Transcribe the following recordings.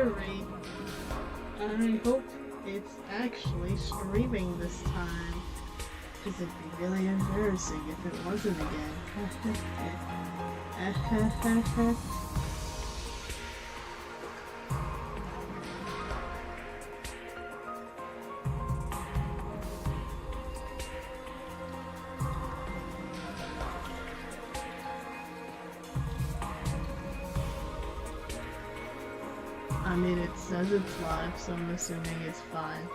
Alright. I hope it's actually streaming this time. Because it'd be really embarrassing if it wasn't again. I mean, it says it's live, so I'm assuming it's fine.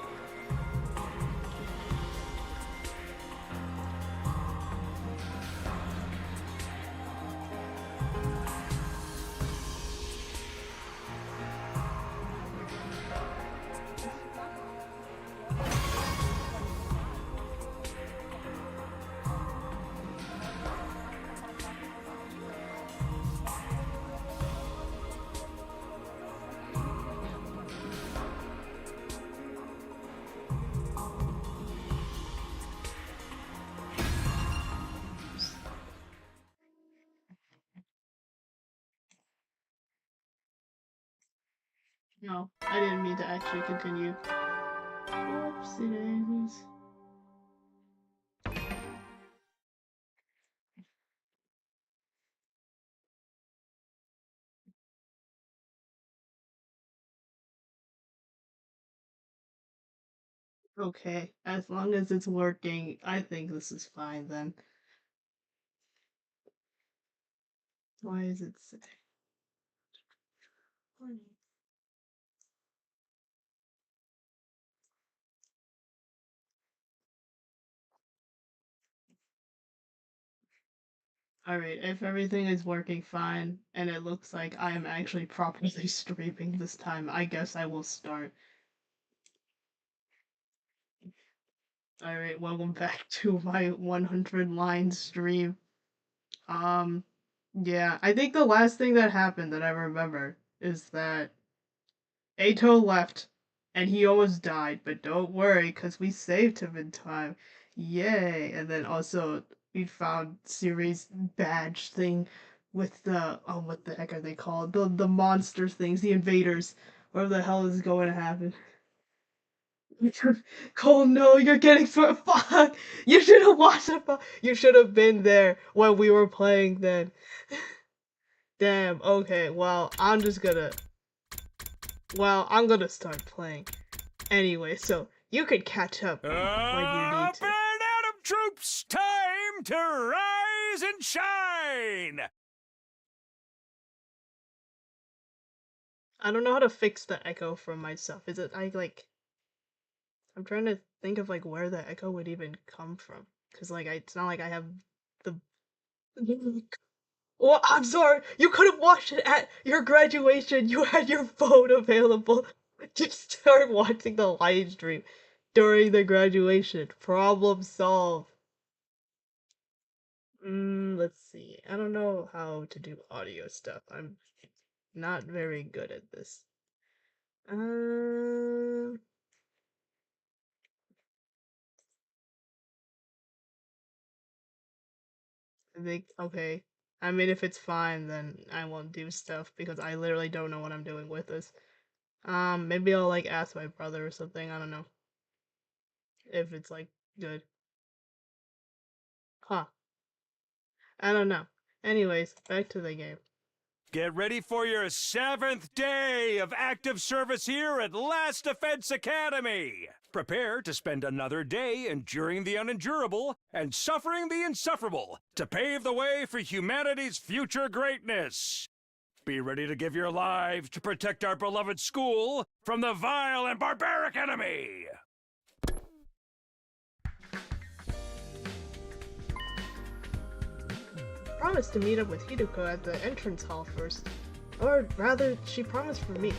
No, I didn't mean to actually continue. Oopsie daisies. Okay, as long as it's working, I think this is fine then. Why is it say? Alright, if everything is working fine, and it looks like I am actually properly streaming this time, I guess I will start. Alright, welcome back to my 100 line stream. Yeah, I think the last thing that happened that I remember is that Ato left, and he almost died, but don't worry, because we saved him in time. Yay! And then also, we found Siri's badge thing with the, oh, what the heck are they called? The monster things, the invaders. Whatever the hell is going to happen. Cole, no, you're getting fuck! You should have watched it. You should have been there when we were playing then. Damn, okay, well, I'm gonna start playing. Anyway, so you could catch up when you need to. Up and Atom troops, time to rise and shine! I don't know how to fix the echo from myself. Is it I'm trying to think of like where the echo would even come from, cause like it's not like I have the. Well, I'm sorry. You could have watched it at your graduation. You had your phone available. Just start watching the live stream during the graduation. Problem solved. Let's see. I don't know how to do audio stuff. I'm not very good at this. I think, okay. I mean, if it's fine, then I won't do stuff because I literally don't know what I'm doing with this. Maybe I'll like ask my brother or something. I don't know. If it's like good. Huh. I don't know. Anyways, back to the game. Get ready for your 7th day of active service here at Last Defense Academy. Prepare to spend another day enduring the unendurable and suffering the insufferable to pave the way for humanity's future greatness. Be ready to give your lives to protect our beloved school from the vile and barbaric enemy. Promised to meet up with Hideko at the entrance hall first. Or rather, she promised for me.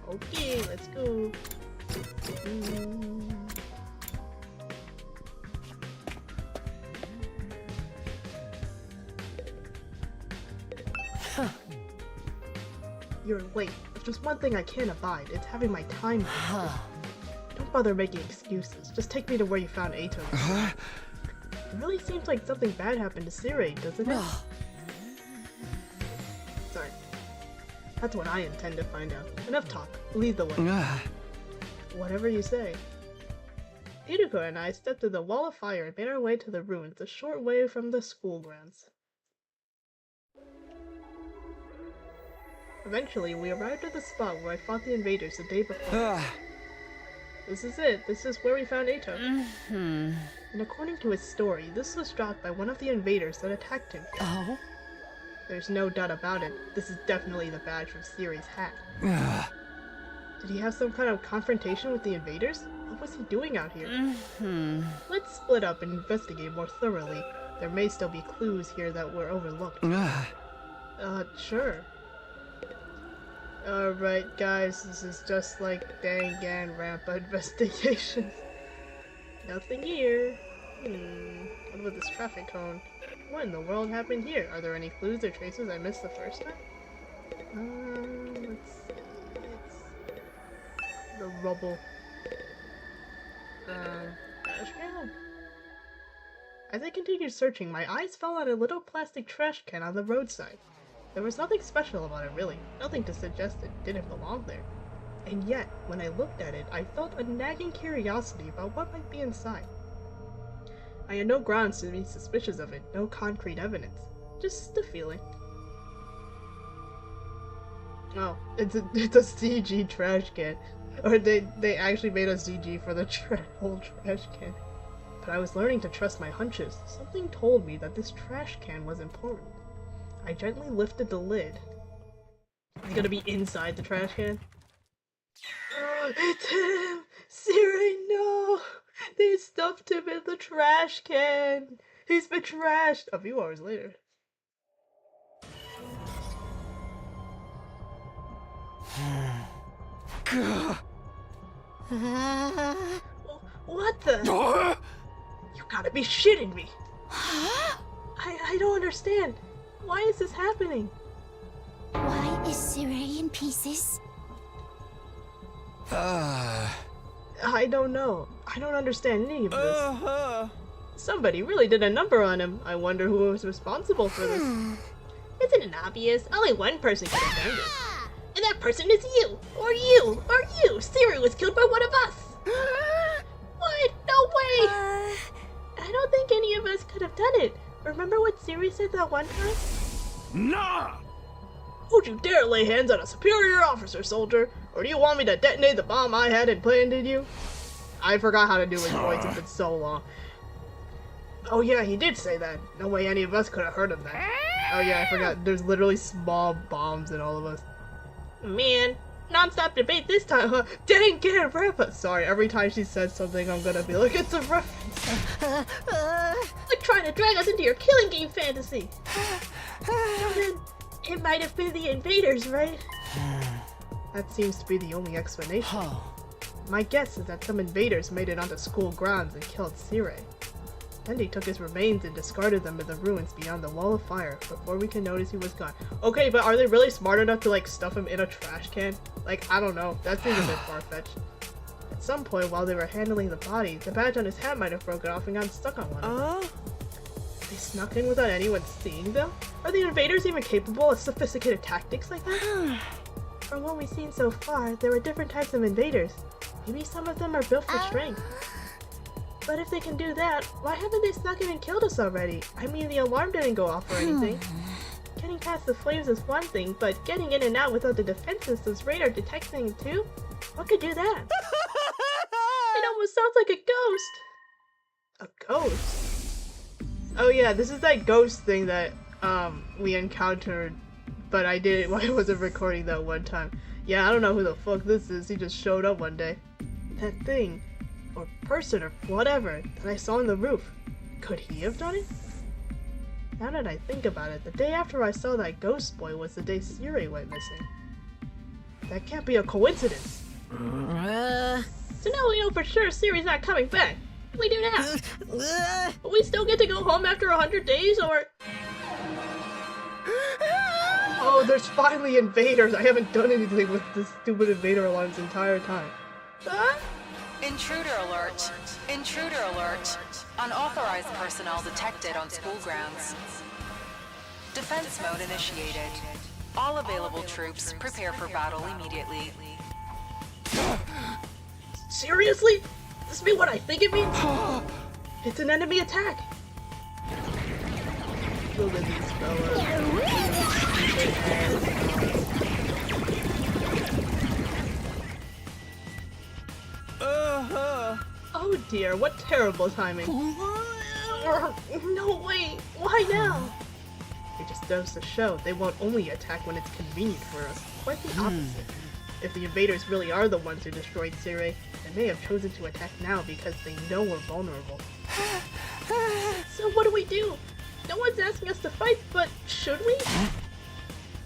Okay, let's go. You're late. There's just one thing I can't abide. It's having my time wasted. Don't bother making excuses. Just take me to where you found Ato. It really seems like something bad happened to Siri, doesn't it? Sorry. That's what I intend to find out. Enough talk. Lead the way. Whatever you say. Iruko and I stepped to the wall of fire and made our way to the ruins, a short way from the school grounds. Eventually, we arrived at the spot where I fought the invaders the day before. This is it. This is where we found Eito. And according to his story, this was dropped by one of the invaders that attacked him. Oh? There's no doubt about it. This is definitely the badge from Siri's hat. Did he have some kind of confrontation with the invaders? What was he doing out here? Let's split up and investigate more thoroughly. There may still be clues here that were overlooked. Sure. Alright guys, this is just like Dangan Rampa investigations. Nothing here. What about this traffic cone? What in the world happened here? Are there any clues or traces I missed the first time? Let's see. It's the rubble. Trash can? As I continued searching, my eyes fell on a little plastic trash can on the roadside. There was nothing special about it really, nothing to suggest it didn't belong there. And yet, when I looked at it, I felt a nagging curiosity about what might be inside. I had no grounds to be suspicious of it, no concrete evidence, just a feeling. Oh, it's a CG trash can. Or they actually made a CG for the whole trash can. But I was learning to trust my hunches. Something told me that this trash can was important. I gently lifted the lid. Is it gonna be inside the trash can? Oh, it's him! Siri, no! They stuffed him in the trash can! He's been trashed! A few hours later. What the? You gotta be shitting me! I don't understand. Why is this happening? Why is Siri in pieces? I don't know. I don't understand any of this. Somebody really did a number on him. I wonder who was responsible for this. Isn't it obvious? Only one person could have done this. And that person is you! Or you! Or you! Siri was killed by one of us! What? No way! I don't think any of us could have done it. Remember what Siri said that one time? Nah! Don't you dare lay hands on a superior officer, soldier! Or do you want me to detonate the bomb I had implanted you? I forgot how to do his voice, it's been so long. Oh yeah, he did say that. No way any of us could have heard of that. Oh yeah, I forgot. There's literally small bombs in all of us. Man, non-stop debate this time, huh? Dang, get a Rampa! Sorry, every time she says something, I'm gonna be like, it's a reference. Like trying to drag us into your killing game fantasy. And then, it might have been the invaders, right? That seems to be the only explanation. My guess is that some invaders made it onto school grounds and killed Siri. Then he took his remains and discarded them in the ruins beyond the wall of fire before we could notice he was gone. Okay, but are they really smart enough to like stuff him in a trash can? Like, I don't know. That seems a bit far-fetched. At some point while they were handling the body, the badge on his hat might have broken off and gotten stuck on one of them. They snuck in without anyone seeing them? Are the invaders even capable of sophisticated tactics like that? From what we've seen so far, there are different types of invaders. Maybe some of them are built for strength. But if they can do that, why haven't they snuck in and killed us already? I mean, the alarm didn't go off or anything. Getting past the flames is one thing, but getting in and out without the defense system's radar detecting it too? What could do that? It almost sounds like a ghost. A ghost? Oh yeah, this is that ghost thing that we encountered, but I wasn't recording that one time. Yeah, I don't know who the fuck this is. He just showed up one day. That thing, or person, or whatever, that I saw on the roof. Could he have done it? Now that I think about it, the day after I saw that ghost boy was the day Siri went missing. That can't be a coincidence. So now we know for sure Siri's not coming back. What do we do now? Will we still get to go home after 100 days, or... Oh, there's finally invaders! I haven't done anything with this stupid invader alarm this entire time. Huh? Intruder alert! Intruder alert! Unauthorized personnel detected on school grounds. Defense mode initiated. All available troops, prepare for battle immediately. Seriously? This mean what I think it means? It's an enemy attack! Look at these fellas. Oh dear, what terrible timing. No way! Why now? It just goes to show they won't only attack when it's convenient for us. Quite the opposite. If the invaders really are the ones who destroyed Sirei, they may have chosen to attack now because they know we're vulnerable. So what do? No one's asking us to fight, but should we?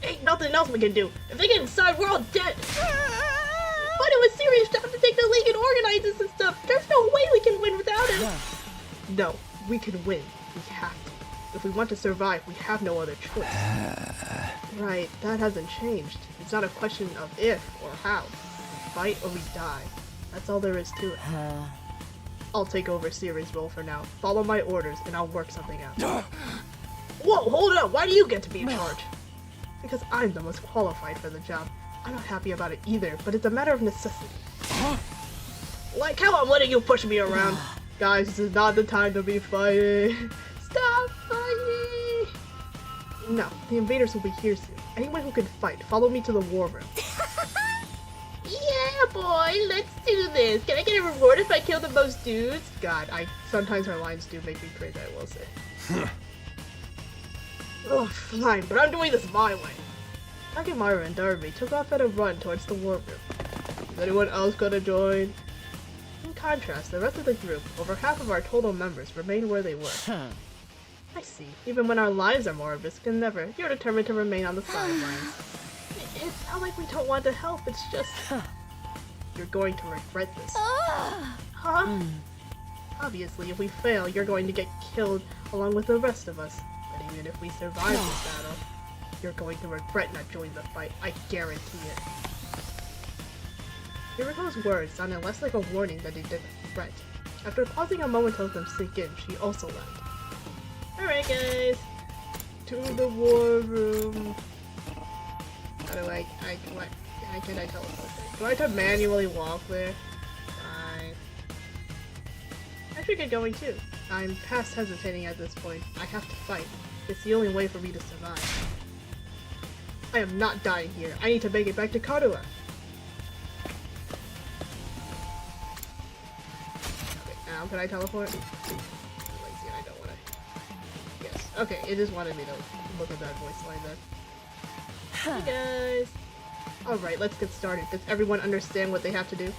Ain't nothing else we can do. If they get inside, we're all dead. Why do Assyrians have to take the league and organize this and stuff? There's no way we can win without him. No, we can win. We have to. If we want to survive, we have no other choice. Right, that hasn't changed. It's not a question of if or how. We fight or we die. That's all there is to it. I'll take over Siri's role for now. Follow my orders and I'll work something out. Whoa, hold up! Why do you get to be in charge? Because I'm the most qualified for the job. I'm not happy about it either, but it's a matter of necessity. Like how I'm letting you push me around. Guys, this is not the time to be fighting. Stop fighting! No, the invaders will be here soon. Anyone who can fight, follow me to the war room. Yeah, boy, let's do this. Can I get a reward if I kill the most dudes? God, sometimes her lines do make me cringe, I will say. Oh, fine, but I'm doing this my way. Takemura and Darby took off at a run towards the war room. Is anyone else gonna join? In contrast, the rest of the group, over half of our total members, remained where they were. I see. Even when our lives are more at risk than ever, you're determined to remain on the sidelines. It's not like we don't want to help, it's just... You're going to regret this. Huh? Obviously, if we fail, you're going to get killed along with the rest of us. But even if we survive this battle, you're going to regret not joining the fight. I guarantee it. Yuriko's words sounded less like a warning than they did a threat. After pausing a moment to let them sink in, she also left. Alright guys, to the war room. How do I teleport there? Do I have to manually walk there? Fine. I should get going too. I'm past hesitating at this point. I have to fight. It's the only way for me to survive. I am not dying here. I need to make it back to Karuha. Okay, now can I teleport? I'm lazy and I don't want to. Yes. Okay, it just wanted me to look at that voice line then. Hey guys! Alright, let's get started. Does everyone understand what they have to do? Ooh,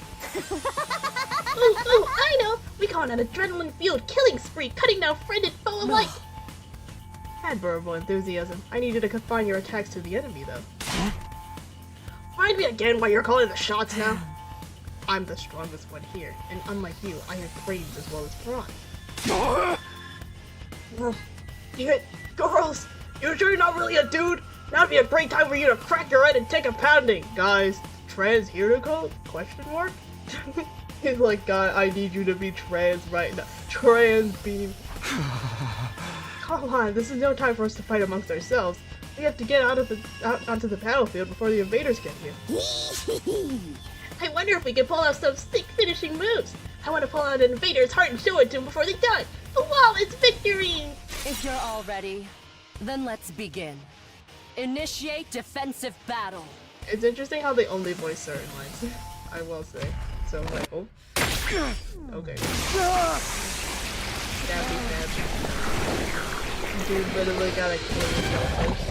I know! We go on an adrenaline-fueled killing spree, cutting down friend and foe alike! Admirable enthusiasm. I need you to confine your attacks to the enemy, though. Find me again why you're calling the shots now? I'm the strongest one here, and unlike you, I have brains as well as brawn. Girls! You're sure you're not really a dude? Now'd be a great time for you to crack your head and take a pounding! Guys, trans here to call? Question mark? He's like, God, I need you to be trans right now. Trans beam. Come on, this is no time for us to fight amongst ourselves. We have to get out onto the battlefield before the invaders get here. I wonder if we can pull out some sick finishing moves. I want to pull out an invader's heart and show it to him before they die. Flawless victory! If you're all ready, then let's begin. Initiate defensive battle. It's interesting how they only voice certain lines. I will say. So like, oh. Okay. Stabby stab. Dude literally gotta kill himself first.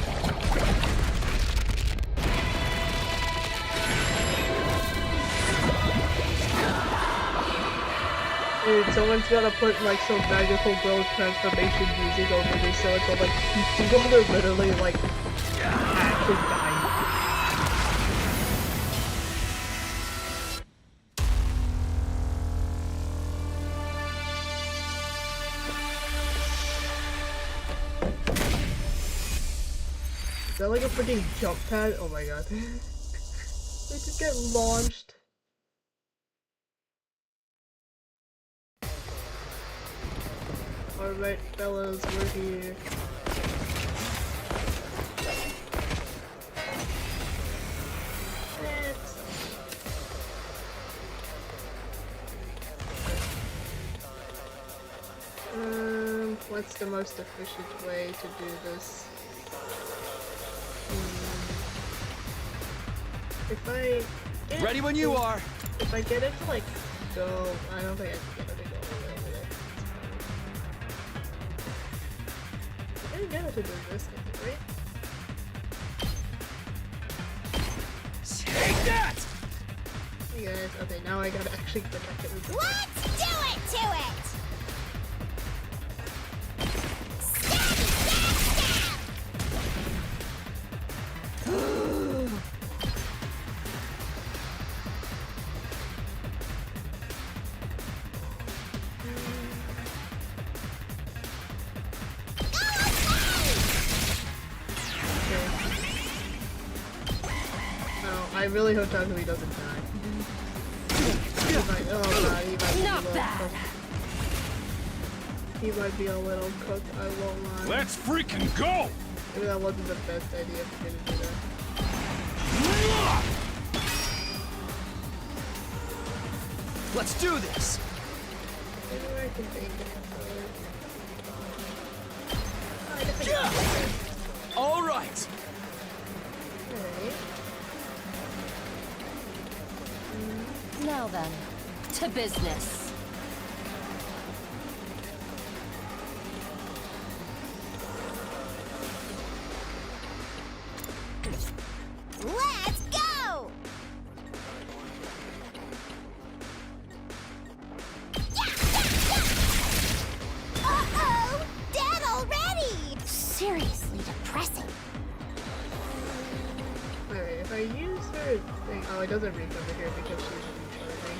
Dude, someone's gotta put like some magical growth transformation music over this so it's all like people are literally like active dying. Is that like a freaking jump pad? Oh my god. They just get launched. Alright fellas, we're here. what's the most efficient way to do this? If I get Ready when you are. If I get it to like go, I don't think I can get it to go all the way over there. I didn't get it to do this, right? Take that! Hey guys, okay, now I gotta actually protect it with the Let's do it to it! Stab, stab, stab! I really hope Takumi doesn't die. He might, oh god, he might be a Not little bad. cooked. He might be a little cooked, I won't lie. Let's freaking go! Maybe that wasn't the best idea for me to do that. Let's do this! Maybe I can think of All right! Alright. Now then, to business. Let's go! Uh-oh! Dead already! Seriously depressing. Alright, if I use her thing, oh, it doesn't reach over here because she's recharging.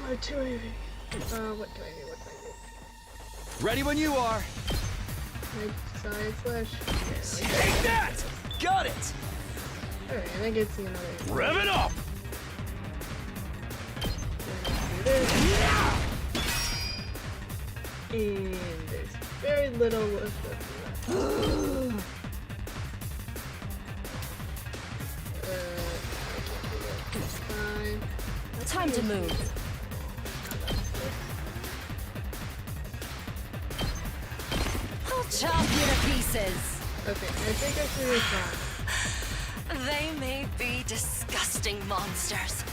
What do I do? What do I do? Ready when you are. Side slash. Take that! Got it! Alright, and that gets you another. Rev it up! Do this. And there's very little left. Fine. Time to move. I'll chop you to pieces. Okay, I think I should be fine. They may be disgusting monsters,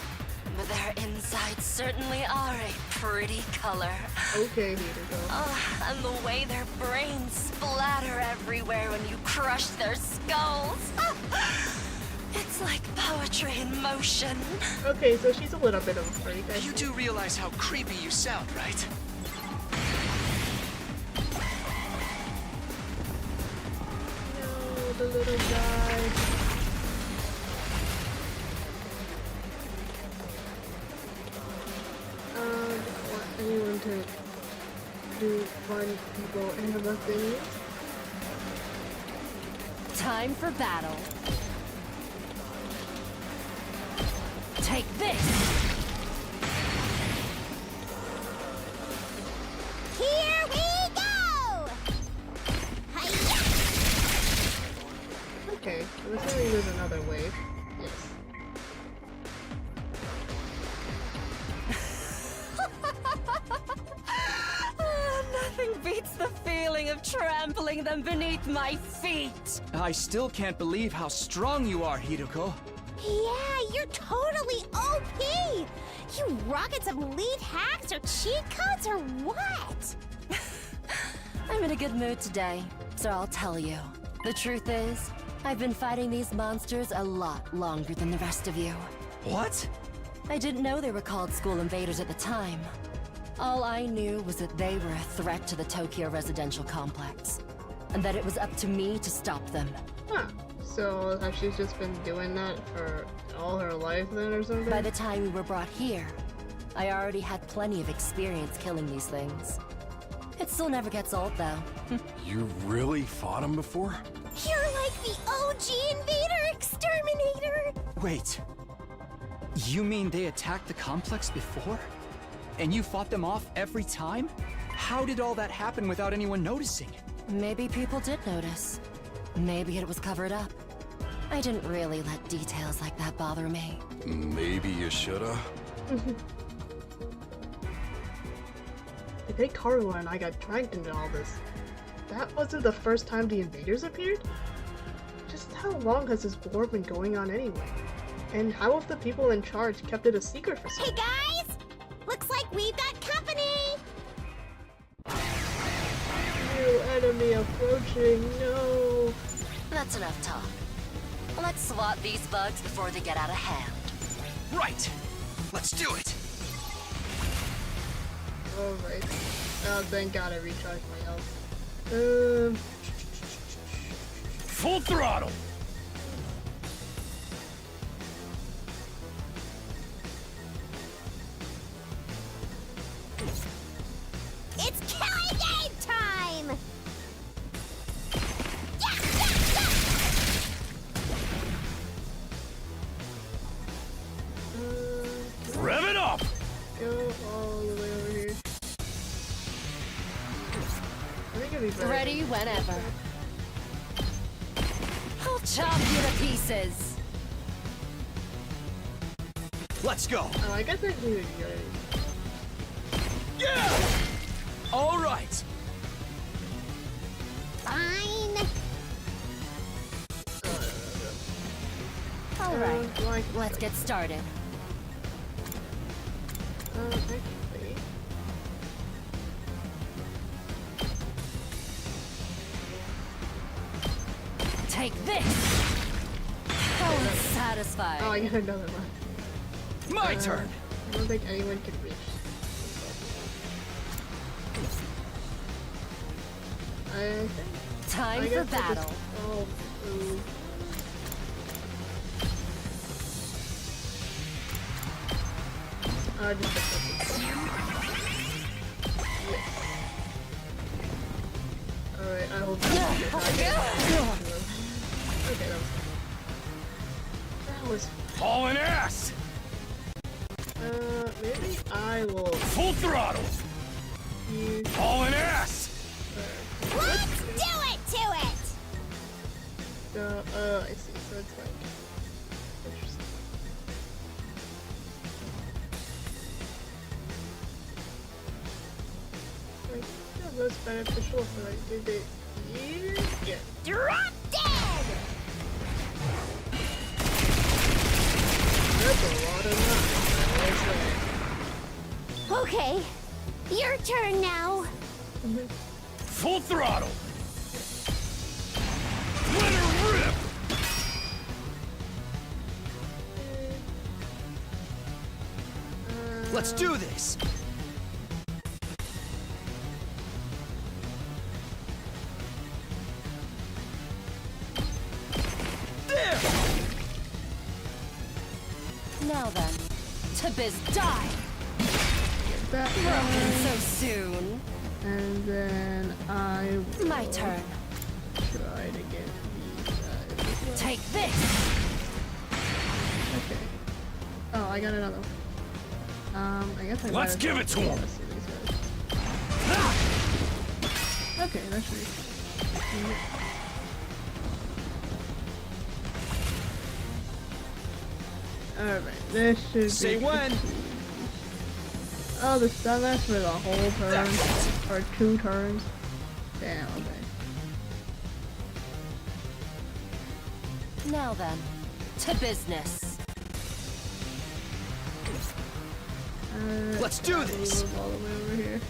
but their insides certainly are a pretty color. Okay, here we go. And the way their brains splatter everywhere when you crush their skulls. It's like poetry in motion. Okay, so she's a little bit of a freak. You do realize how creepy you sound, right? No, the little guy. Don't want anyone to do fun people and other things. Time for battle. Take this! Here we go! Hi-ya! Okay, I'm assuming there's another wave. Yes. Nothing beats the feeling of trampling them beneath my feet. I still can't believe how strong you are, Hiruko. Yeah, you're totally OP! You rocket some elite hacks or cheat codes or what? I'm in a good mood today, so I'll tell you. The truth is, I've been fighting these monsters a lot longer than the rest of you. What? I didn't know they were called school invaders at the time. All I knew was that they were a threat to the Tokyo residential complex, and that it was up to me to stop them. Huh. So she's just been doing that for all her life then or something? By the time we were brought here, I already had plenty of experience killing these things. It still never gets old, though. You really fought him before? You're like the OG invader exterminator! Wait. You mean they attacked the complex before? And you fought them off every time? How did all that happen without anyone noticing? Maybe people did notice. Maybe it was covered up. I didn't really let details like that bother me. Maybe you shoulda. The day Karua and I got dragged into all this, that wasn't the first time the invaders appeared? Just how long has this war been going on anyway? And how have the people in charge kept it a secret for so Hey long? guys! Looks like we've got company! New enemy approaching, no! That's enough talk. Let's swat these bugs before they get out of hand. Right! Let's do it! Alright. Oh, thank god I recharged my health. Full throttle! It's killing game time! Rev it up! Go all the way over here. I think it'd be better. Ready whenever. I'll chop you to pieces. Let's go! Oh, I guess I can do it. Yeah! All right! Fine. All right. Like, Let's get started. actually. Take this! Oh, satisfied. Oh, I got another one. My turn! I don't think anyone can reach. I think. Time I for guess I just- battle. Oh, ooh. I just picked up Yes. Alright, I hope Okay, that was Hauling ass! maybe I will Full throttle! use Hauling ass! Let's do it to it! I see, so it's like interesting. Like, yeah, most beneficial if I did it here? Yeah. Drop dead! That's a lot of knives. Okay, your turn now. Full throttle! Let her rip! Let's do this! There! Now then, to biz die! That Broken one. so soon. And then I will My turn. try to get these guys. Take this! Okay. Oh, I got another one. I guess I might Let's as give well it to 'em. see these guys. Okay, that should be. Alright, this should Say be. when! Oh, the stun lasts for the whole turn. Or 2 turns. Damn, okay. Now then, to business. Let's do I'll this. move all the way over here.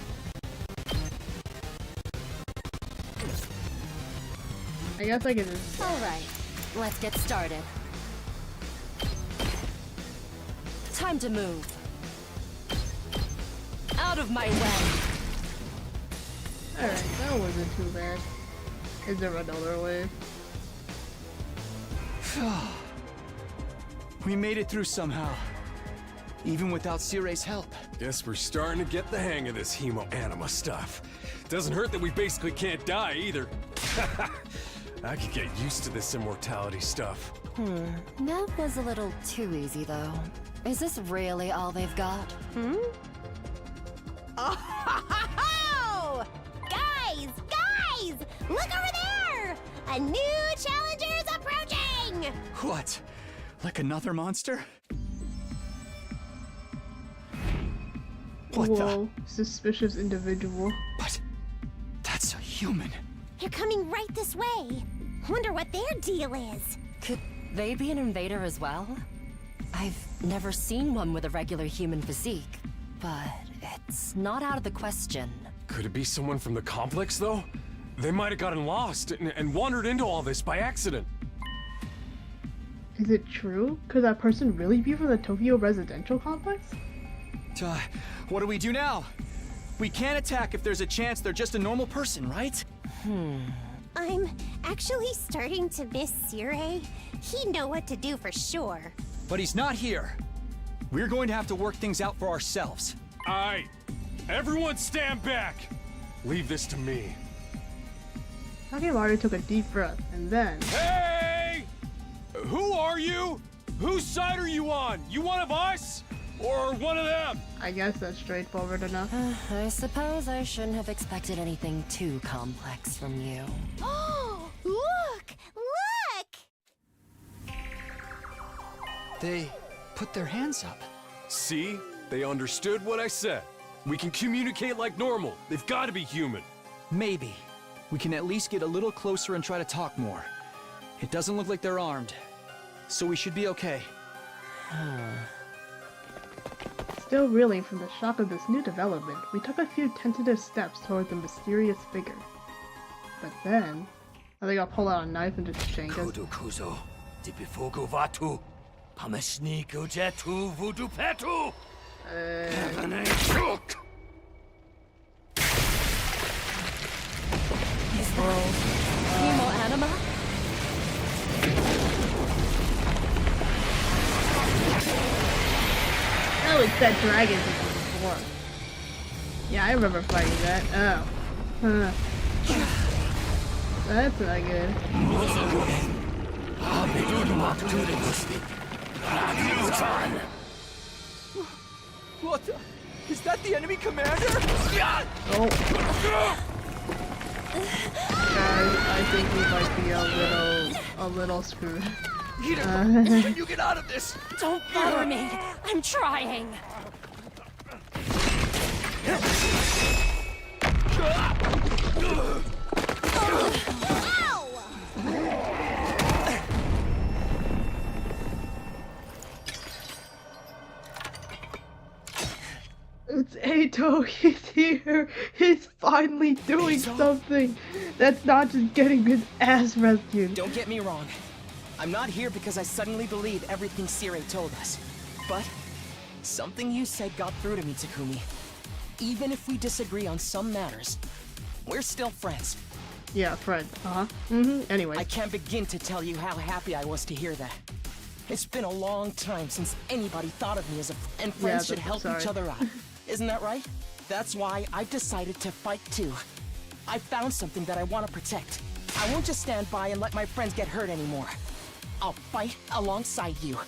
I guess I can just. Alright, let's get started. Time to move. Out of my way! Alright, that wasn't too bad. Is there another way? We made it through somehow. Even without Sire's help. Guess we're starting to get the hang of this hemo anima stuff. Doesn't hurt that we basically can't die either. I could get used to this immortality stuff. That was a little too easy, though. Is this really all they've got? Oh! Guys! Guys! Look over there! A new challenger is approaching! What? Like another monster? What Whoa, suspicious individual. But that's a human. They're coming right this way. Wonder what their deal is. Could they be an invader as well? I've never seen one with a regular human physique, but it's not out of the question. Could it be someone from the complex, though? They might have gotten lost and wandered into all this by accident. Is it true? Could that person really be from the Tokyo residential complex? What do we do now? We can't attack if there's a chance they're just a normal person, right? I'm actually starting to miss Sirei. He'd know what to do for sure. But he's not here. We're going to have to work things out for ourselves. Aight. Everyone stand back! Leave this to me. Takewaru took a deep breath, and then... Hey! Who are you? Whose side are you on? You one of us? Or one of them? I guess that's straightforward enough. I suppose I shouldn't have expected anything too complex from you. Oh, look! Look! They put their hands up. See? They understood what I said. We can communicate like normal. They've got to be human. Maybe. We can at least get a little closer and try to talk more. It doesn't look like they're armed. So we should be okay. Still reeling from the shock of this new development, we took a few tentative steps toward the mysterious figure. But then... I think I'll pull out a knife and just shank us. Kuzo, Dipifogo Vatu, Pamashniku Jetu Voodoo Petu! Hemo anima? Oh, it's that dragon before. Yeah, I remember fighting that. Oh. Huh. That's not good. What the? Is that the enemy commander? Oh. Guys, I think we might be a little screwed. Can you get out of this? Don't bother me! I'm trying! It's Eito, he's here! He's finally doing something! That's not just getting his ass rescued. Don't get me wrong. I'm not here because I suddenly believe everything Sirei told us. But something you said got through to me, Takumi. Even if we disagree on some matters, we're still friends. Yeah, friend. Anyway. I can't begin to tell you how happy I was to hear that. It's been a long time since anybody thought of me as a and friends should help each other out. Isn't that right? That's why I've decided to fight too. I found something that I want to protect. I won't just stand by and let my friends get hurt anymore. I'll fight alongside you,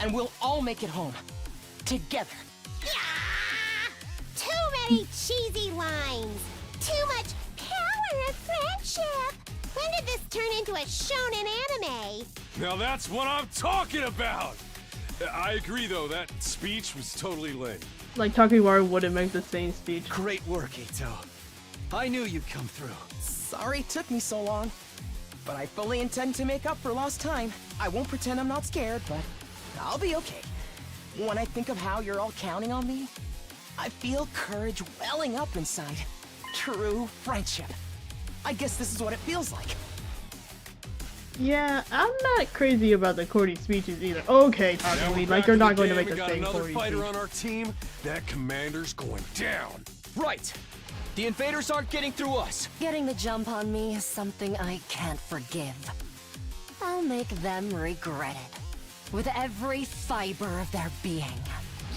and we'll all make it home. Together. Too many cheesy lines. Too much power of friendship. When did this turn into a shonen anime? Now that's what I'm talking about! I agree though, that speech was totally lame. Like Takewaru wouldn't make the same speech. Great work, Ito. I knew you'd come through. Sorry it took me so long. But I fully intend to make up for lost time. I won't pretend I'm not scared, but I'll be okay. When I think of how you're all counting on me, I feel courage welling up inside. True friendship. I guess this is what it feels like. Yeah, I'm not crazy about the corny speeches either. Okay, Takumi, like you're not going to make the same corny fighter speech. on our team. That commander's going down. Right. The invaders aren't getting through us. Getting the jump on me is something I can't forgive. I'll make them regret it. With every fiber of their being.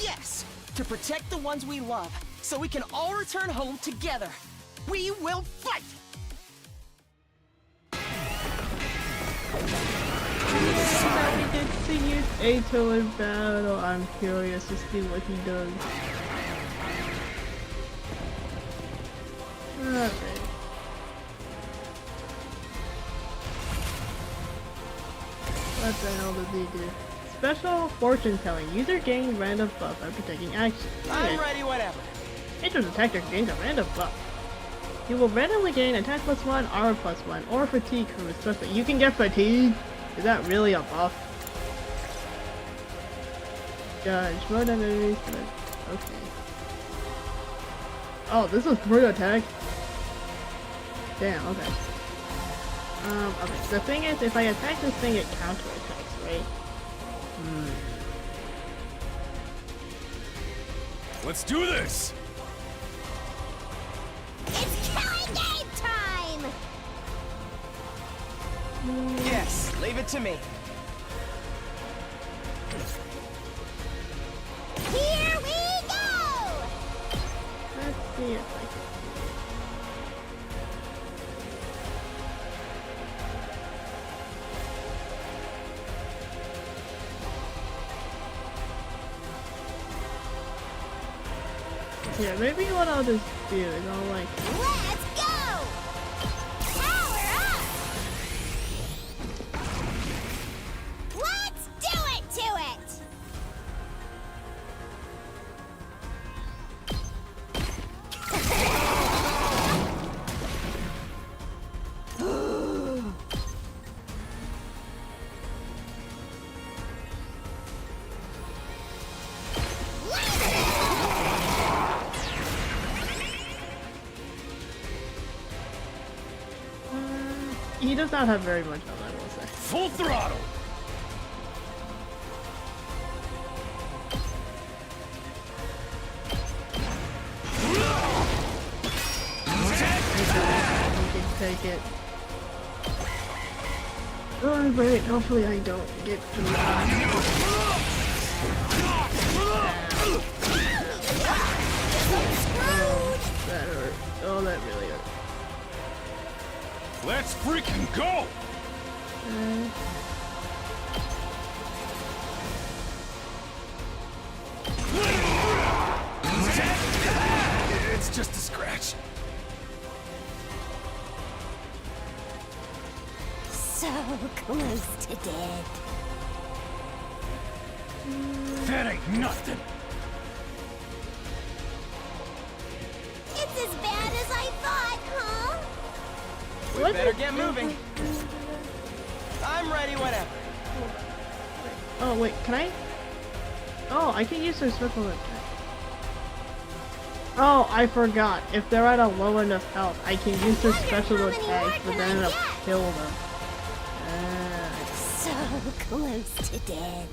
Yes! To protect the ones we love, so we can all return home together. We will fight! Continues Eito in battle. I'm curious to see what he does. Okay. What the hell did he do? Special fortune telling. User gains random buff after taking action. I'm ready, whatever. Aeto's attacker gains a random buff. You will randomly gain attack +1, armor +1, or fatigue from his special. You can get fatigue? Is that really a buff? Judge, more than enemies. Okay. Oh, this is 3 attack? Damn, okay. Okay. The thing is, if I attack this thing, it counterattacks, right? Let's do this! It's killing game time! Yes, leave it to me. Here we go! Let's see if I can. Yeah, maybe what I'll just do is I'll like. Let's go! Power up! Let's do it to it! He does not have very much on, I will say. Full throttle! You can take it. Oh, great. Hopefully I don't get too loud. That hurt. Oh, that really hurt. Let's freaking go! It's just a scratch. So close to dead. That ain't nothing. It's as bad as I thought, huh? We better get moving. I'm ready whenever. Oh, wait, can I? Oh, I can use their special attack. Oh, I forgot. If they're at a low enough health, I can use their special attacks, but then it'll kill them. So close to dead.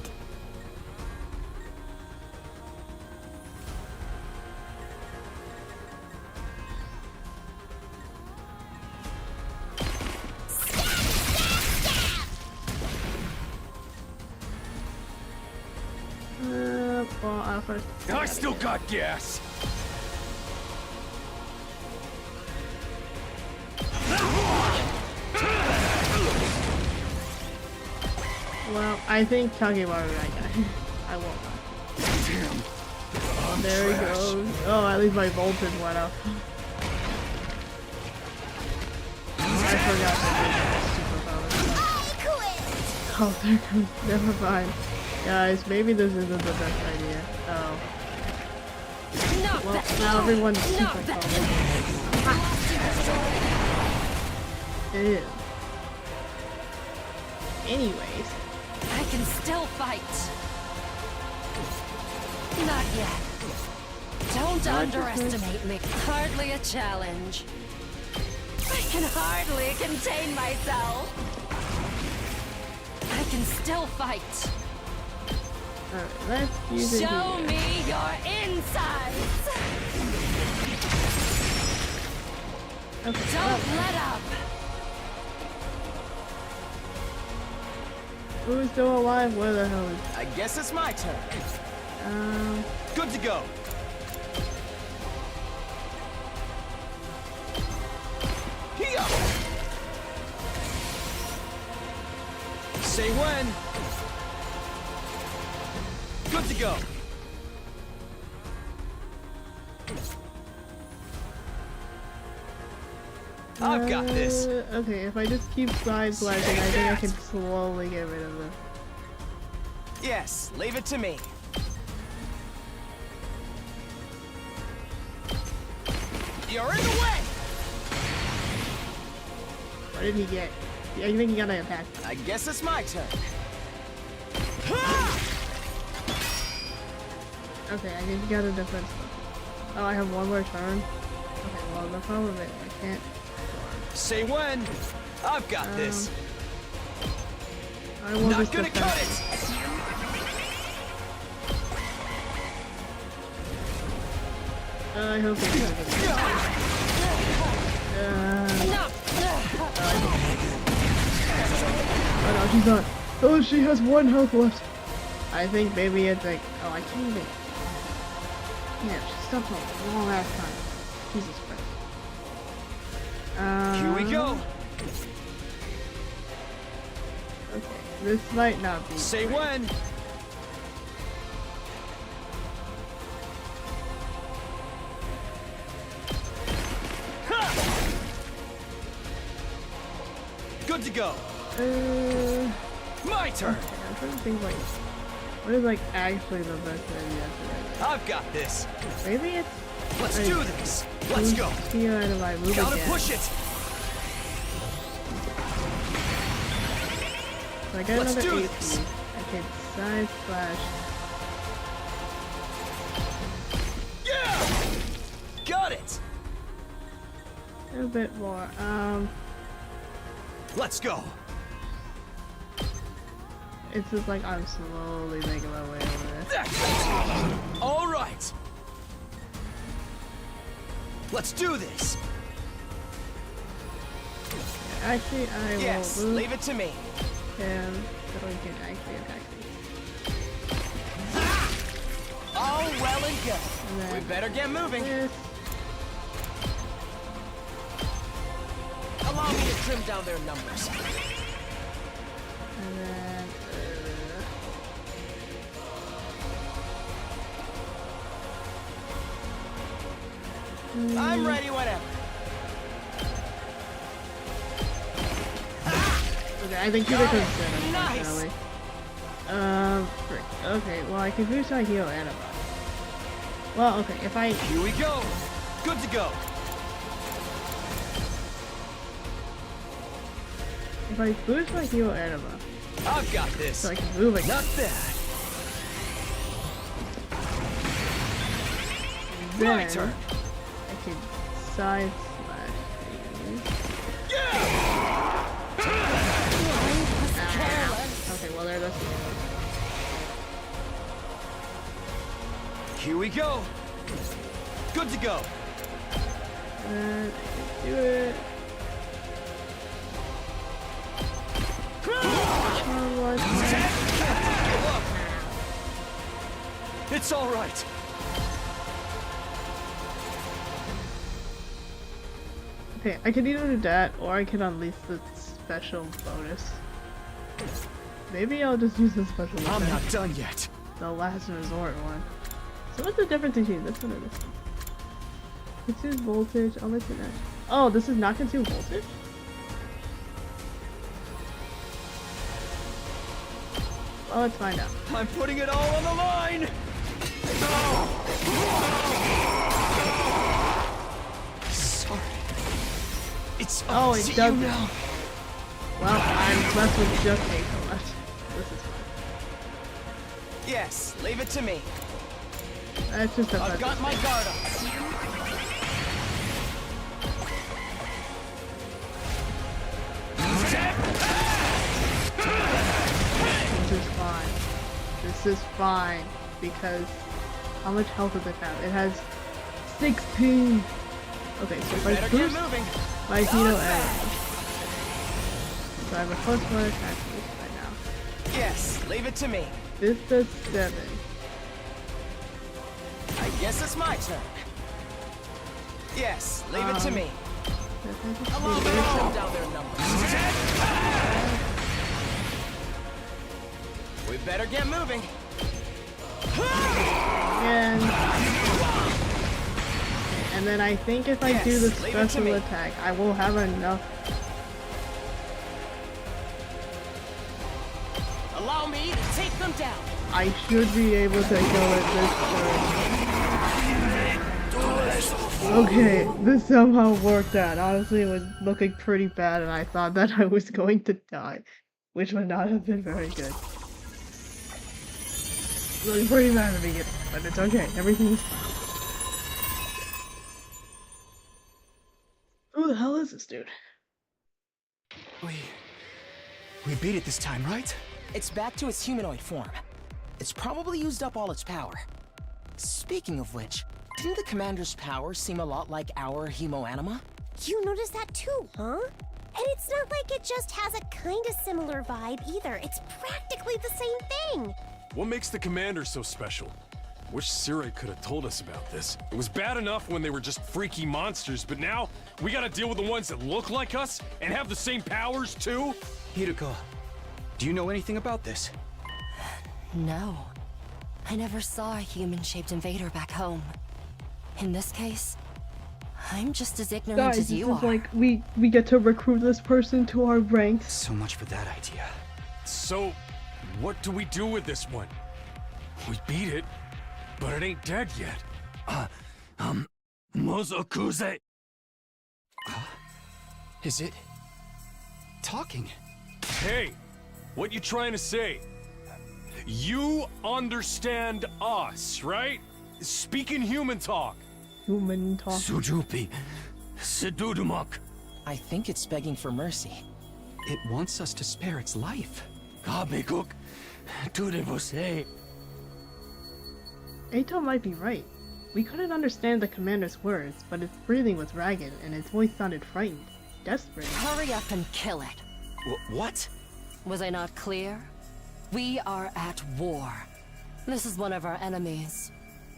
Well, first. I still got gas. Well, I think Kagewaru right guy. I won't lie. Damn. There he goes. Oh, at least my voltage went up. I forgot that they superpower. Oh, there goes. Never mind. Guys, maybe this isn't the best idea. Oh. Well, now everyone's superpower. It is. Anyways. I can still fight. Not yet. Don't underestimate me. Hardly a challenge. I can hardly contain myself. I can still fight. Alright, let's use it Show here. me your insides. Okay. Don't let up. Who's still alive? Where the hell is... I guess it's my turn. Good to go. Here. Say when. Good to go. I've got this. Okay, if I just keep side slashing, I think I can slowly get rid of them. Yes, leave it to me. You're in the way! What did he get? I think he got an attack. I guess it's my turn. Okay, I think he got a defense. Oh, I have one more turn. Okay, well, the problem is I can't. Say when. I've got this. I will Not just gonna cut it. I hope it's gonna get it. Oh no, she's not. Oh, she has 1 health left. I think maybe it's like. Oh, I can't even. Yeah, she stopped for a long ass time. Jesus Christ. Here we go. Okay, this might not be. Say great. when. Good to go. My turn. Okay, I'm trying to think like, what is like actually the best idea for I've got this. right now? Maybe it's. Let's like, do this. Let's go. Here out of my move Gotta again. push it. So I got Let's another do AP. this. I can side slash. Yeah. Got it. A bit more. Let's go. It's just like I'm slowly making my way over this. All right. Let's do this. Actually, I Yes, will move leave it to me. him so he can actually attack me. All well and good. And then We better get moving. this. Allow me to trim down their numbers. And then. I'm ready whenever. Okay, I think you Got could it. consider Nice. unfortunately. Frick. Okay, well I can boost my heal antibody. Well, okay, if I Here we go. Good to go. boost my heal antibody, I've got this. so I can move again. Not bad. Then My turn. I can side slash these. Okay, well there that's Here we go. Good to go. and I can do it. It's all right. Okay, I can either do that or I can unleash the special bonus. Maybe I'll just use the special I'm bonus. not done yet. The last resort one. So what's the difference between this one and this one? Consume voltage, I'll let you know. Oh, this is not consume voltage? Well, let's find out. I'm putting it all on the line. Sorry. It's Oh, up it to does you it. now. Well, I'm left with just Keiko left. This is fine. Yes, leave it to me. That's just a I've got my guard up. This is fine. This is fine because how much health does it have? It has 16. Okay, so if I Better get boost moving. my heal arrow, so I have a +1 attack boost right now. Yes, leave it to me. This does 7. I guess it's my turn. Yes, leave it to me. If I just Allow do me to this, trim down their numbers. We better get moving. and then I think if I do the Yes, leave it to special me. attack, I will have enough. Allow me to take them down. I should be able to kill it this turn. Okay, this somehow worked out. Honestly, it was looking pretty bad, and I thought that I was going to die, which would not have been very good. Looking pretty bad in the beginning, but it's okay. Everything's fine. Who the hell is this dude? We beat it this time, right? It's back to its humanoid form. It's probably used up all its power. Speaking of which, didn't the commander's power seem a lot like our hemoanima? You noticed that too, huh? And it's not like it just has a kind of similar vibe either. It's practically the same thing. What makes the commander so special? Wish Siray could have told us about this. It was bad enough when they were just freaky monsters, but now we gotta deal with the ones that look like us and have the same powers too? Hideko, do you know anything about this? No. I never saw a human-shaped invader back home. In this case, I'm just as ignorant Guys, as this you is are. like we get to recruit this person to our ranks. So much for that idea. So, what do we do with this one? We beat it, but it ain't dead yet. Mozokuze. Is it talking? Hey, what you trying to say? You understand us, right? Speaking human talk. Human talk. Sujupi. Sidudumak. I think it's begging for mercy. It wants us to spare its life. Kabekuk. Tudevose. Eito might be right. We couldn't understand the commander's words, but its breathing was ragged and its voice sounded frightened, desperate. Hurry up and kill it. What? Was I not clear? We are at war. This is one of our enemies.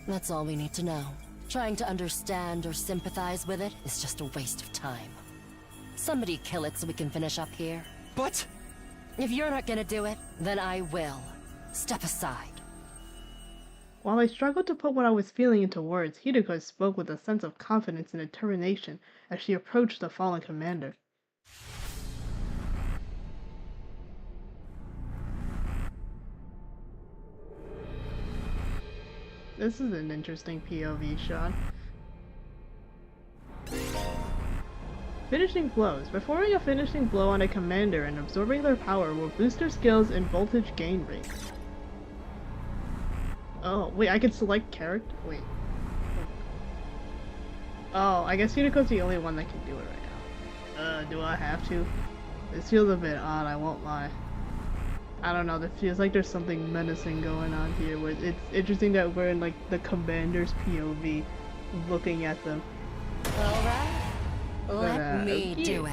That's all we need to know. Trying to understand or sympathize with it is just a waste of time. Somebody kill it so we can finish up here. But... If you're not gonna do it, then I will. Step aside. While I struggled to put what I was feeling into words, Hideko spoke with a sense of confidence and determination as she approached the fallen commander. This is an interesting POV shot. Finishing blows. Performing a finishing blow on a commander and absorbing their power will boost their skills and voltage gain rate. Oh, wait, I can select character? Wait. Oh, I guess Hideko's the only one that can do it right now. Do I have to? This feels a bit odd, I won't lie. I don't know, it feels like there's something menacing going on here, where it's interesting that we're in, like, the commander's POV, looking at them. Alright. Let me okay. do it.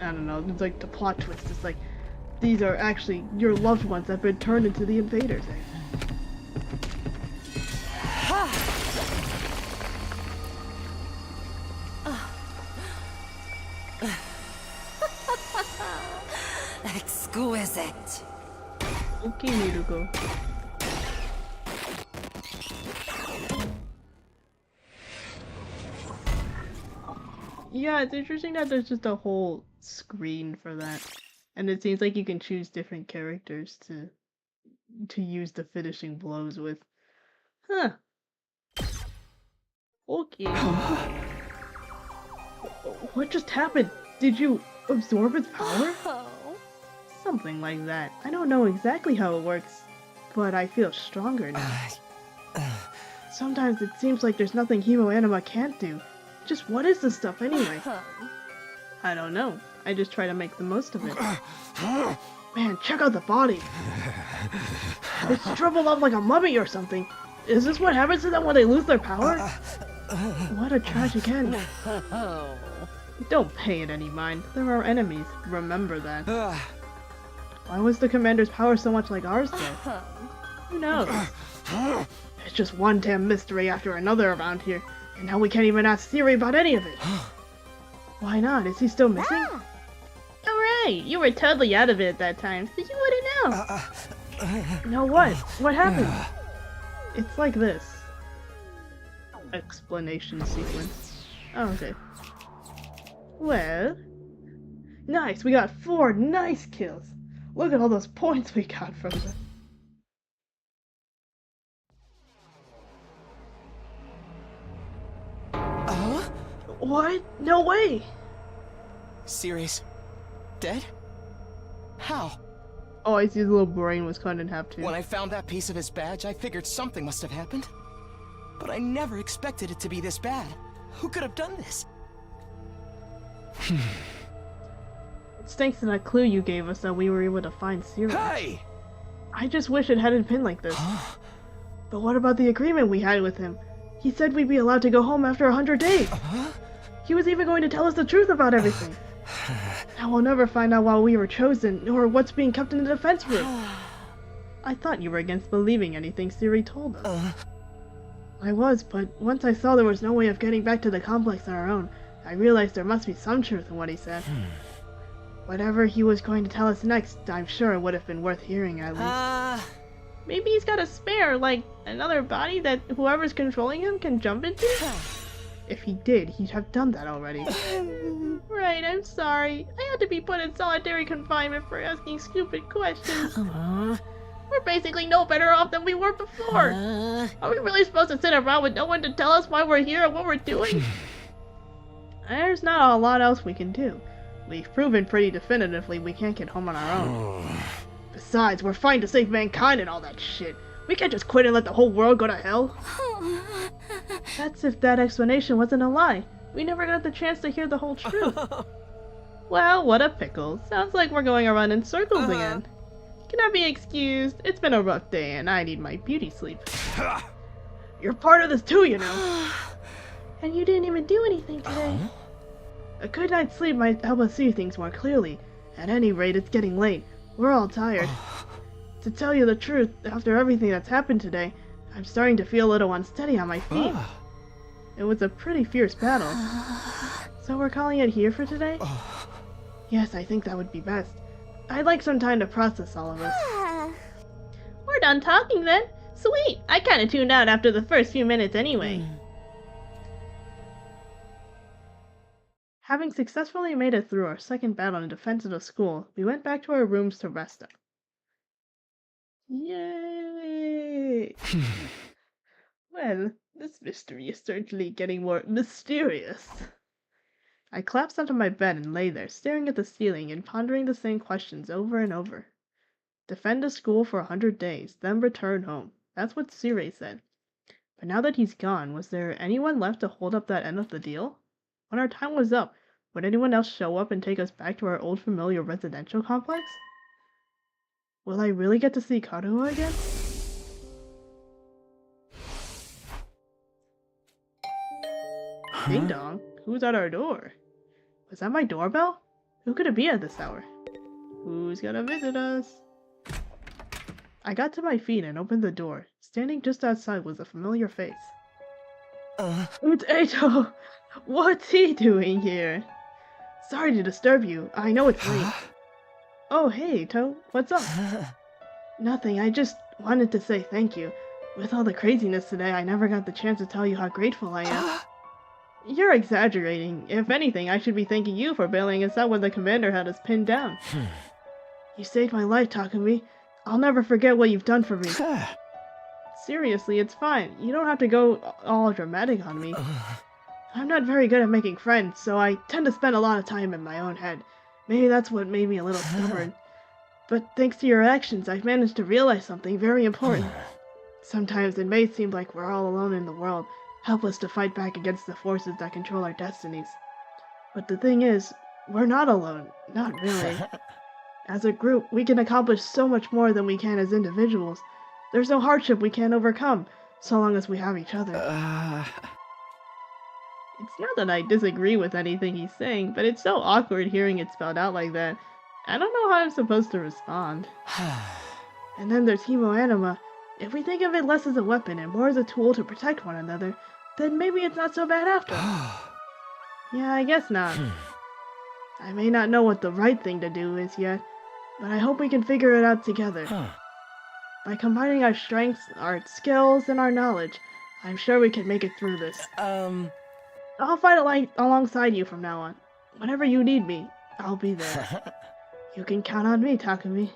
I don't know, it's like the plot twist is like, these are actually your loved ones that have been turned into the invaders. Exquisite. Okay, Niruko. Yeah, it's interesting that there's just a whole screen for that. And it seems like you can choose different characters to use the finishing blows with. Huh. Okay. What just happened? Did you absorb its power? Something like that. I don't know exactly how it works, but I feel stronger now. Sometimes it seems like there's nothing hemoanima can't do. Just what is this stuff anyway? I don't know. I just try to make the most of it. Man, check out the body. It's shriveled up like a mummy or something. Is this what happens to them when they lose their power? What a tragic end. Don't pay it any mind. They're our enemies. Remember that. Why was the commander's power so much like ours though? Who knows? It's just one damn mystery after another around here, and now we can't even ask Siri about any of it. Why not? Is he still missing? Alright, you were totally out of it at that time, so you wouldn't know. Know what? What happened? It's like this. Explanation sequence. Oh, okay. Well... Nice, we got 4 nice kills. Look at all those points we got from them. What? No way! Serious? Dead? How? Oh, I see his little brain was cut in half too. When I found that piece of his badge, I figured something must have happened. But I never expected it to be this bad. Who could have done this? It's thanks to that clue you gave us that we were able to find Zero. Hey! I just wish it hadn't been like this. But what about the agreement we had with him? He said we'd be allowed to go home after 100 days. He was even going to tell us the truth about everything. Now we'll never find out why we were chosen, nor what's being kept in the defense room. I thought you were against believing anything Siri told us. I was, but once I saw there was no way of getting back to the complex on our own, I realized there must be some truth in what he said. Whatever he was going to tell us next, I'm sure it would have been worth hearing at least. Maybe he's got a spare, like another body that whoever's controlling him can jump into? If he did, he'd have done that already. Right, I'm sorry. I had to be put in solitary confinement for asking stupid questions. We're basically no better off than we were before. Are we really supposed to sit around with no one to tell us why we're here and what we're doing? There's not a lot else we can do. We've proven pretty definitively we can't get home on our own. Besides, we're fighting to save mankind and all that shit. We can't just quit and let the whole world go to hell. That's if that explanation wasn't a lie. We never got the chance to hear the whole truth. Well, what a pickle. Sounds like we're going around in circles again. Can I be excused? It's been a rough day and I need my beauty sleep. You're part of this too, you know. And you didn't even do anything today. A good night's sleep might help us see things more clearly. At any rate, it's getting late. We're all tired. To tell you the truth, after everything that's happened today, I'm starting to feel a little unsteady on my feet. It was a pretty fierce battle. So we're calling it here for today? Yes, I think that would be best. I'd like some time to process all of this. We're done talking then. Sweet! I kinda tuned out after the first few minutes anyway. Having successfully made it through our second battle in defense of the school, we went back to our rooms to rest up. Yay! Well, this mystery is certainly getting more mysterious. I collapsed onto my bed and lay there, staring at the ceiling and pondering the same questions over and over. Defend a school for 100 days, then return home. That's what Sirei said. But now that he's gone, was there anyone left to hold up that end of the deal? When our time was up, would anyone else show up and take us back to our old familiar residential complex? Will I really get to see Karuha again? Ding dong, who's at our door? Was that my doorbell? Who could it be at this hour? Who's gonna visit us? I got to my feet and opened the door. Standing just outside was a familiar face. It's Eito! What's he doing here? Sorry to disturb you. I know it's late. Oh, hey, Eito. What's up? Nothing. I just wanted to say thank you. With all the craziness today, I never got the chance to tell you how grateful I am. You're exaggerating. If anything, I should be thanking you for bailing us out when the commander had us pinned down. You saved my life, Takumi. I'll never forget what you've done for me. Seriously, it's fine. You don't have to go all dramatic on me. I'm not very good at making friends, so I tend to spend a lot of time in my own head. Maybe that's what made me a little stubborn. But thanks to your actions, I've managed to realize something very important. Sometimes it may seem like we're all alone in the world, helpless to fight back against the forces that control our destinies. But the thing is, we're not alone. Not really. As a group, we can accomplish so much more than we can as individuals. There's no hardship we can't overcome, so long as we have each other. It's not that I disagree with anything he's saying, but it's so awkward hearing it spelled out like that. I don't know how I'm supposed to respond. And then there's Hemo-Anima. If we think of it less as a weapon and more as a tool to protect one another, then maybe it's not so bad after all. Yeah, I guess not. I may not know what the right thing to do is yet, but I hope we can figure it out together. By combining our strengths, our skills, and our knowledge, I'm sure we can make it through this. I'll fight alongside you from now on. Whenever you need me, I'll be there. You can count on me, Takumi.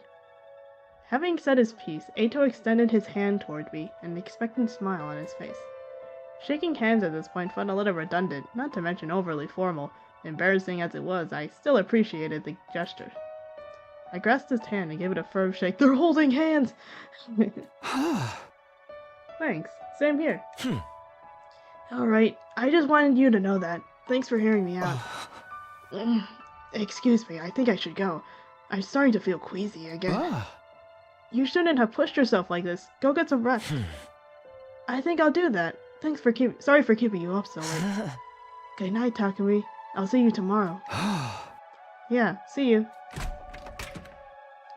Having said his piece, Eito extended his hand toward me, an expectant smile on his face. Shaking hands at this point felt a little redundant, not to mention overly formal. Embarrassing as it was, I still appreciated the gesture. I grasped his hand and gave it a firm shake. They're holding hands! Thanks. Same here. Alright, I just wanted you to know that. Thanks for hearing me out. Excuse me, I think I should go. I'm starting to feel queasy again. You shouldn't have pushed yourself like this. Go get some rest. I think I'll do that. Sorry for keeping you up so late. Good night, Takumi. I'll see you tomorrow. Yeah, see you.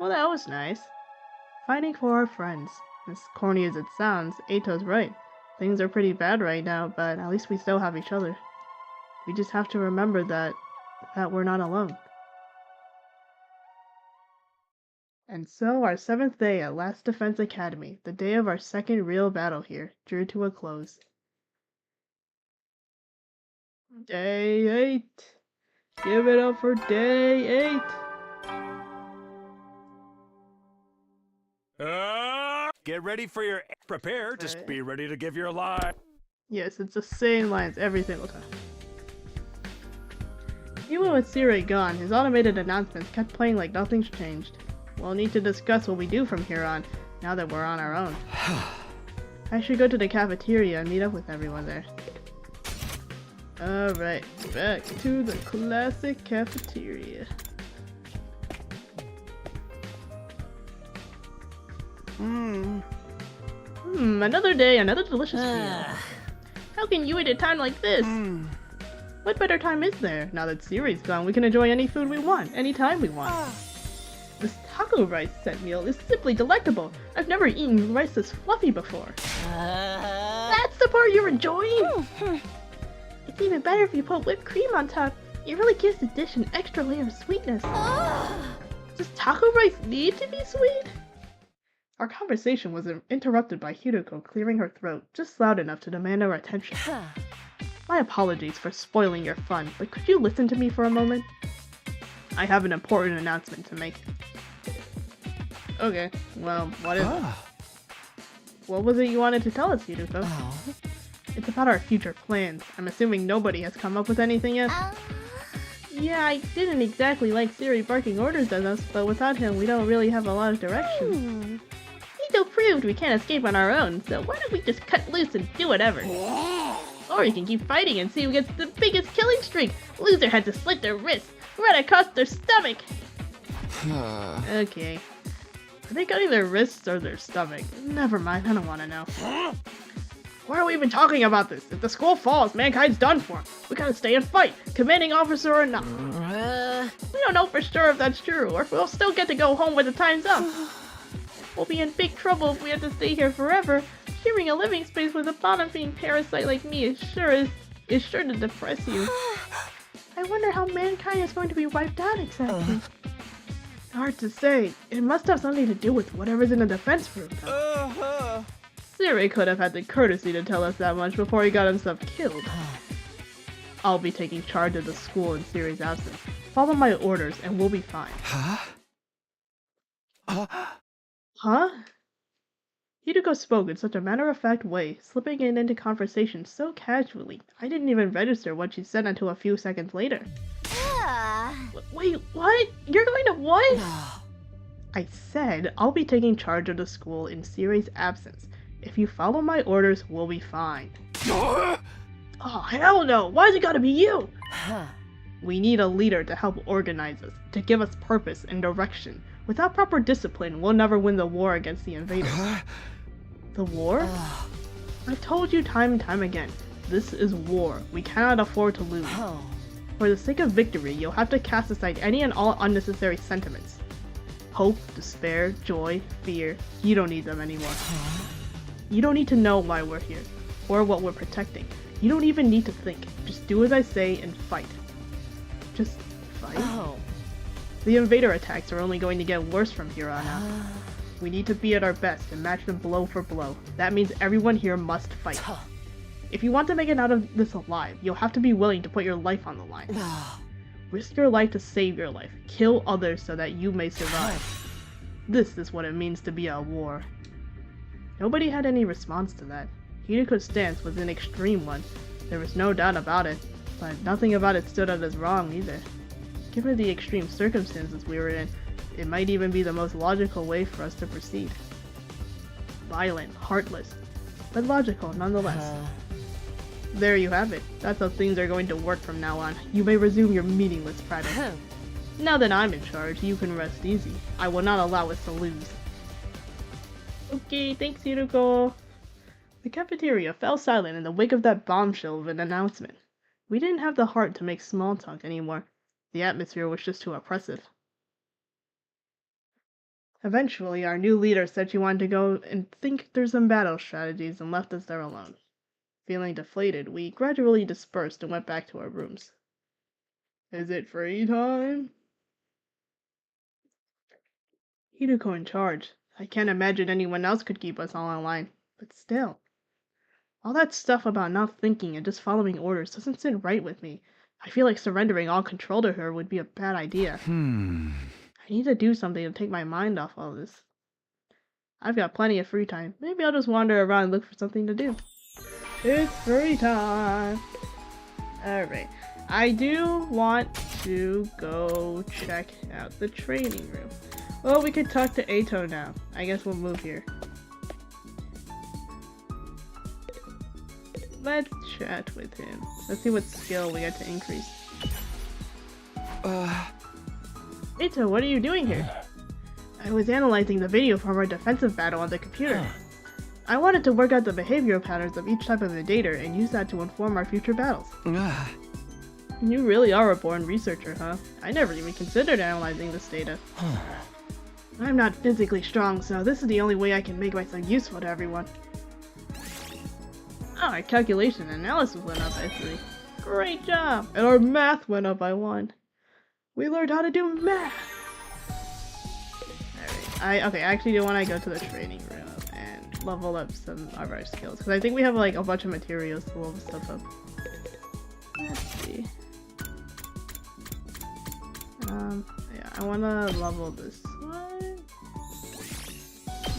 Well, that was nice. Fighting for our friends. As corny as it sounds, Eito's right. Things are pretty bad right now, but at least we still have each other. We just have to remember that we're not alone. And so our 7th day at Last Defense Academy, the day of our second real battle here, drew to a close. Day 8! Give it up for Day 8! Get ready for your... Prepare to be ready to give your line. Yes, it's the same lines every single time. Even with Sirei gone, his automated announcements kept playing like nothing's changed. We'll need to discuss what we do from here on, now that we're on our own. I should go to the cafeteria and meet up with everyone there. Alright, back to the classic cafeteria. Another day, another delicious meal. How can you eat at a time like this? What better time is there? Now that Sirei's gone, we can enjoy any food we want, anytime we want. This taco rice set meal is simply delectable. I've never eaten rice this fluffy before. That's the part you're enjoying? It's even better if you put whipped cream on top. It really gives the dish an extra layer of sweetness. Does taco rice need to be sweet? Our conversation was interrupted by Hiruko clearing her throat just loud enough to demand our attention. My apologies for spoiling your fun, but could you listen to me for a moment? I have an important announcement to make. Okay, well, what is it? What was it you wanted to tell us, Hiruko? It's about our future plans. I'm assuming nobody has come up with anything yet? Yeah, I didn't exactly like Sirei barking orders at us, but without him we don't really have a lot of direction. Ito proved we can't escape on our own, so why don't we just cut loose and do whatever? Or you can keep fighting and see who gets the biggest killing streak. Loser had to slit their wrists, right across their stomach. Okay. Are they cutting their wrists or their stomach? Never mind, I don't want to know. Why are we even talking about this? If the school falls, mankind's done for. We gotta stay and fight, commanding officer or not. We don't know for sure if that's true, or if we'll still get to go home when the time's up. We'll be in big trouble if we have to stay here forever. Sharing a living space with a bottom-feeding parasite like me is sure to depress you. I wonder how mankind is going to be wiped out exactly. Hard to say. It must have something to do with whatever's in the defense room. Sirei could have had the courtesy to tell us that much before he got himself killed. I'll be taking charge of the school in Sirei's absence. Follow my orders and we'll be fine. Huh? Hiruko spoke in such a matter-of-fact way, slipping it into conversation so casually, I didn't even register what she said until a few seconds later. Wait, what? You're going to what? I said I'll be taking charge of the school in Sirei's absence. If you follow my orders, we'll be fine. Oh, hell no! Why's it gotta be you? We need a leader to help organize us, to give us purpose and direction. Without proper discipline, we'll never win the war against the invaders. The war? I've told you time and time again, this is war. We cannot afford to lose. For the sake of victory, you'll have to cast aside any and all unnecessary sentiments. Hope, despair, joy, fear, you don't need them anymore. You don't need to know why we're here, or what we're protecting. You don't even need to think. Just do as I say and fight. Just fight? The invader attacks are only going to get worse from here on out. We need to be at our best and match them blow for blow. That means everyone here must fight. If you want to make it out of this alive, you'll have to be willing to put your life on the line. Risk your life to save your life. Kill others so that you may survive. This is what it means to be at war. Nobody had any response to that. Hiruko's stance was an extreme one. There was no doubt about it, but nothing about it stood out as wrong either. Given the extreme circumstances we were in, it might even be the most logical way for us to proceed. Violent, heartless, but logical nonetheless. There you have it. That's how things are going to work from now on. You may resume your meaningless practice. Now that I'm in charge, you can rest easy. I will not allow us to lose. Okay, thanks, Hiruko. The cafeteria fell silent in the wake of that bombshell of an announcement. We didn't have the heart to make small talk anymore. The atmosphere was just too oppressive. Eventually, our new leader said she wanted to go and think through some battle strategies and left us there alone. Feeling deflated, we gradually dispersed and went back to our rooms. Is it free time? Hiruko in charge. I can't imagine anyone else could keep us all in line, but still. All that stuff about not thinking and just following orders doesn't sit right with me. I feel like surrendering all control to her would be a bad idea. I need to do something to take my mind off all this. I've got plenty of free time. Maybe I'll just wander around and look for something to do. It's free time! Alright. I do want to go check out the training room. Well, we could talk to Eito now. I guess we'll move here. Let's chat with him. Let's see what skill we get to increase. Eito, what are you doing here? I was analyzing the video from our defensive battle on the computer. I wanted to work out the behavioral patterns of each type of the data and use that to inform our future battles. You really are a born researcher, huh? I never even considered analyzing this data. I'm not physically strong, so this is the only way I can make myself useful to everyone. Oh, our calculation and analysis went up by 3. Great job! And our math went up by 1. We learned how to do math! Alright, I actually do want to go to the training room and level up some of our skills, because I think we have like a bunch of materials to level stuff up. Let's see. Yeah, I want to level this one.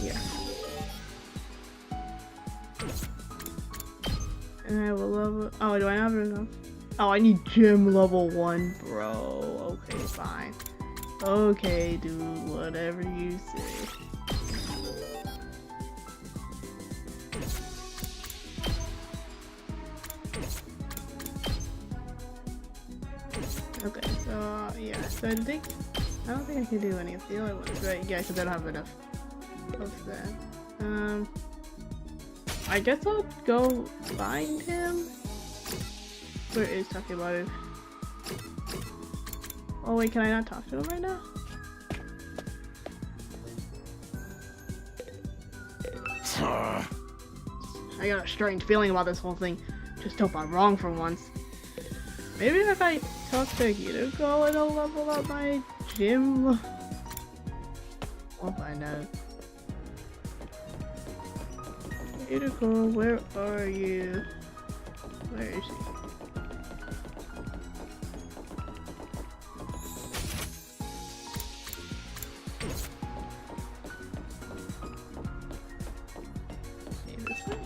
Yeah. And I will level. Oh, do I have enough? Oh, I need gym level 1, bro. Okay, fine. Okay, dude, whatever you say. Okay, so yeah, so I don't think I can do any of the other ones, right? Yeah, because I don't have enough of that. I guess I'll go find him. Where is Takebaru? Oh wait, can I not talk to him right now? I got a strange feeling about this whole thing. Just hope I'm wrong for once. Maybe if I talk to Hiruko, it'll level up my gym. We'll find out. Hiruko, where are you? Where is he? This way?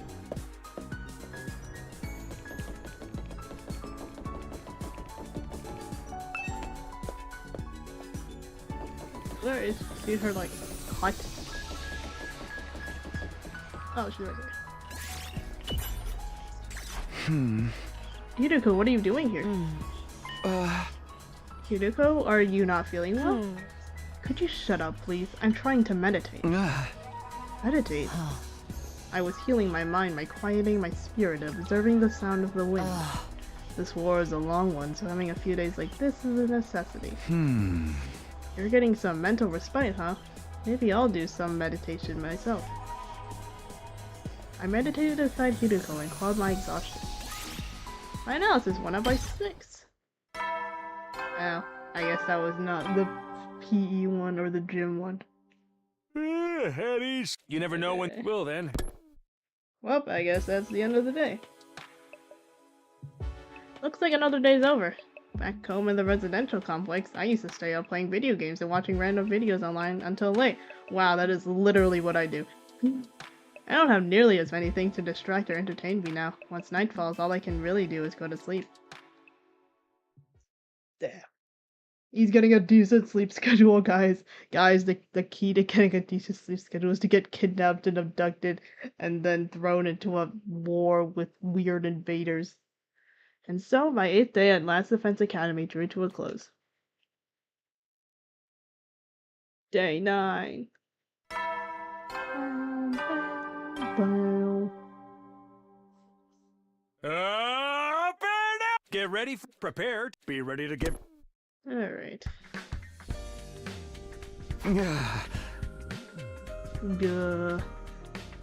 Where is she? Her like hut? Oh, she's right here. Hiruko, what are you doing here? Hiruko, are you not feeling well? Could you shut up, please? I'm trying to meditate. Meditate? I was healing my mind by quieting my spirit, observing the sound of the wind. This war is a long one, so having a few days like this is a necessity. You're getting some mental respite, huh? Maybe I'll do some meditation myself. I meditated beside Hiruko and clawed my exhaustion. My analysis went up by 6. Oh, I guess that was not the PE one or the gym one. Headies. You never know when. Well then. Well, I guess that's the end of the day. Looks like another day's over. Back home in the residential complex, I used to stay up playing video games and watching random videos online until late. Wow, that is literally what I do. I don't have nearly as many things to distract or entertain me now. Once night falls, all I can really do is go to sleep. Damn. He's getting a decent sleep schedule, guys. Guys, the key to getting a decent sleep schedule is to get kidnapped and abducted and then thrown into a war with weird invaders. And so, my 8th day at Last Defense Academy drew to a close. Day 9. Get ready, prepared, be ready to give. Alright.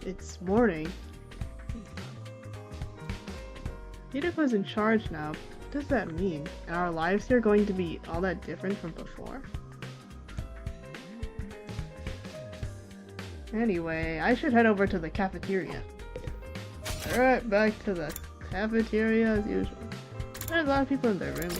It's morning. Hideko's in charge now. What does that mean? Are our lives here going to be all that different from before? Anyway, I should head over to the cafeteria. Alright, back to the cafeteria as usual. There's a lot of people in their rooms.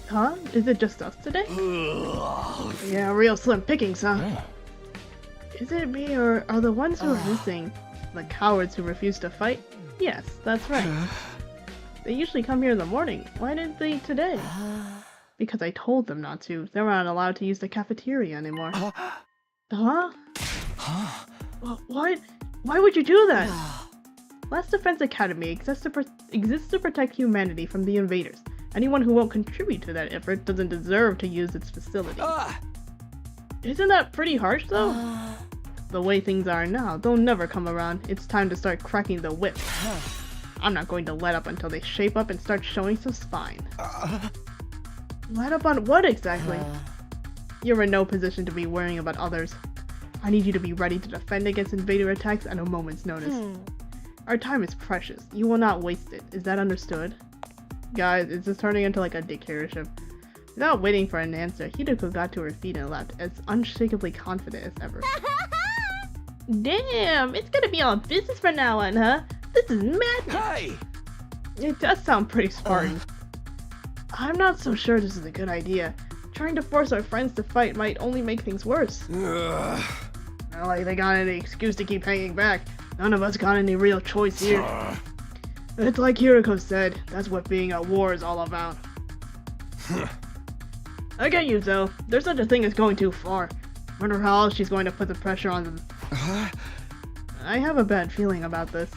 Huh? Is it just us today? Yeah, real slim pickings, huh? Is it me, or are the ones who are missing the cowards who refuse to fight? Yes, that's right. They usually come here in the morning. Why didn't they today? Because I told them not to. They're not allowed to use the cafeteria anymore. Huh? What? Why would you do that? Last Defense Academy exists to protect humanity from the invaders. Anyone who won't contribute to that effort doesn't deserve to use its facility. Isn't that pretty harsh, though? The way things are now, they'll never come around. It's time to start cracking the whip. I'm not going to let up until they shape up and start showing some spine. Let up on what exactly? You're in no position to be worrying about others. I need you to be ready to defend against invader attacks at a moment's notice. Our time is precious. You will not waste it. Is that understood? Guys, it's just turning into like a dictatorship. Without waiting for an answer, Hideko got to her feet and laughed, as unshakably confident as ever. Damn, it's gonna be all business from now on, huh? This is madness! Hey! It does sound pretty Spartan. I'm not so sure this is a good idea. Trying to force our friends to fight might only make things worse. Not like they got any excuse to keep hanging back. None of us got any real choice here. It's like Hiriko said, that's what being at war is all about. I get you, though. There's such a thing as going too far. Wonder how else she's going to put the pressure on them. I have a bad feeling about this.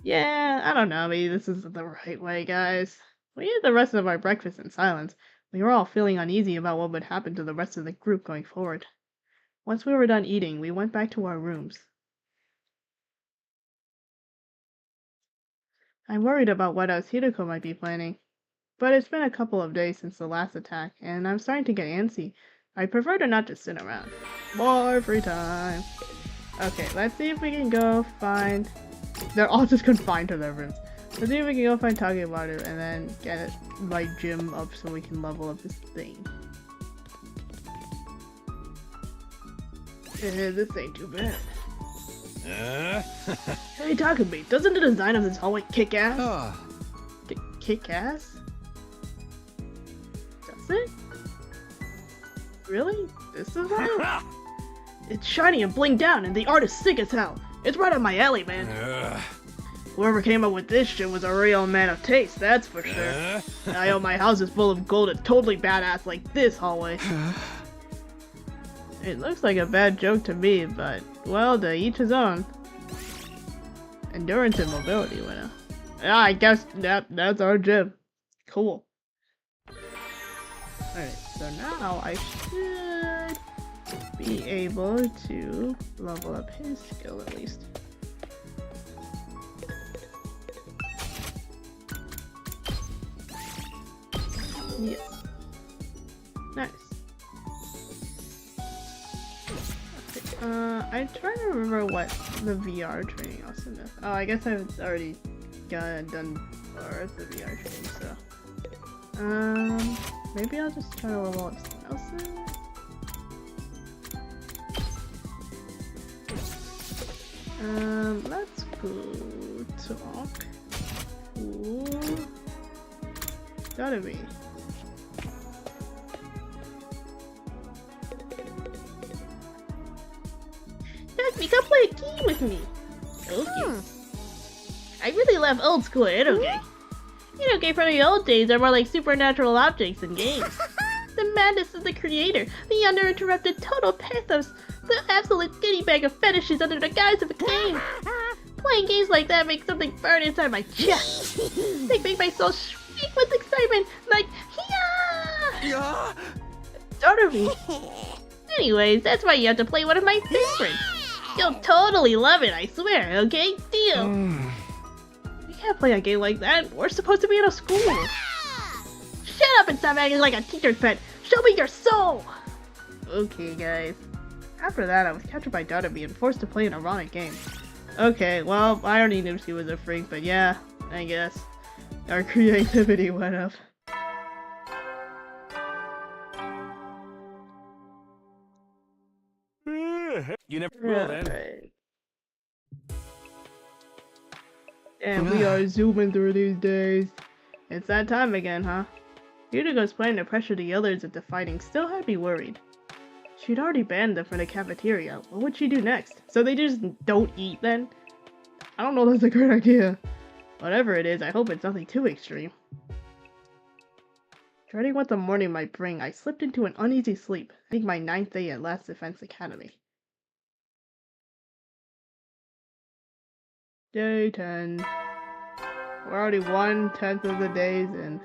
Yeah, I don't know, maybe this isn't the right way, guys. We ate the rest of our breakfast in silence. We were all feeling uneasy about what would happen to the rest of the group going forward. Once we were done eating, we went back to our rooms. I'm worried about what else Hideko might be planning. But it's been a couple of days since the last attack, and I'm starting to get antsy. I prefer to not just sit around. More free time! Okay, let's see if we can go find... They're all just confined to their rooms. Let's see if we can go find Takebaru and then get it, my gym up so we can level up this thing. This ain't too bad. Hey Takumi, doesn't the design of this hallway kick ass? Kick ass? Does it? Really? This is it? It's shiny and blinged down and the art is sick as hell. It's right up my alley, man. Whoever came up with this shit was a real man of taste, that's for sure. I hope my house is full of gold and totally badass like this hallway. It looks like a bad joke to me, but, well, to each his own. Endurance and mobility winner. Yeah, I guess that's our gym. Cool. Alright, so now I should be able to level up his skill at least. Yes. Nice. I'm trying to remember what the VR training also does. Oh, I guess I've already done the VR training, so. Maybe I'll just try to level up something else. Let's go talk. Ooh. Gotta be. me, come play a game with me. Okay. I really love old school eroge. Eroge from the old days are more like supernatural objects in games. The madness of the creator, the uninterrupted total pathos, the absolute goodie bag of fetishes under the guise of a game. Playing games like that makes something burn inside my chest. They make my soul shriek with excitement, like, yeah! Dorothy. Anyways, that's why you have to play one of my favorites. You'll totally love it, I swear, okay? Deal. We can't play a game like that. We're supposed to be in a school. Shut up and stop acting like a teacher's pet. Show me your soul. Okay, guys. After that, I was captured by Dorothy and forced to play an erotic game. Okay, well, I already knew she was a freak, but yeah, I guess. Our creativity went up. You never will, then. Right. And we are zooming through these days. It's that time again, huh? Yuriko's plan to pressure the others into fighting still had me worried. She'd already banned them from the cafeteria. What would she do next? So they just don't eat then? I don't know, that's a great idea. Whatever it is, I hope it's nothing too extreme. Dreading what the morning might bring, I slipped into an uneasy sleep, I think my 9th day at Last Defense Academy. Day 10. We're already 1/10 of the days in.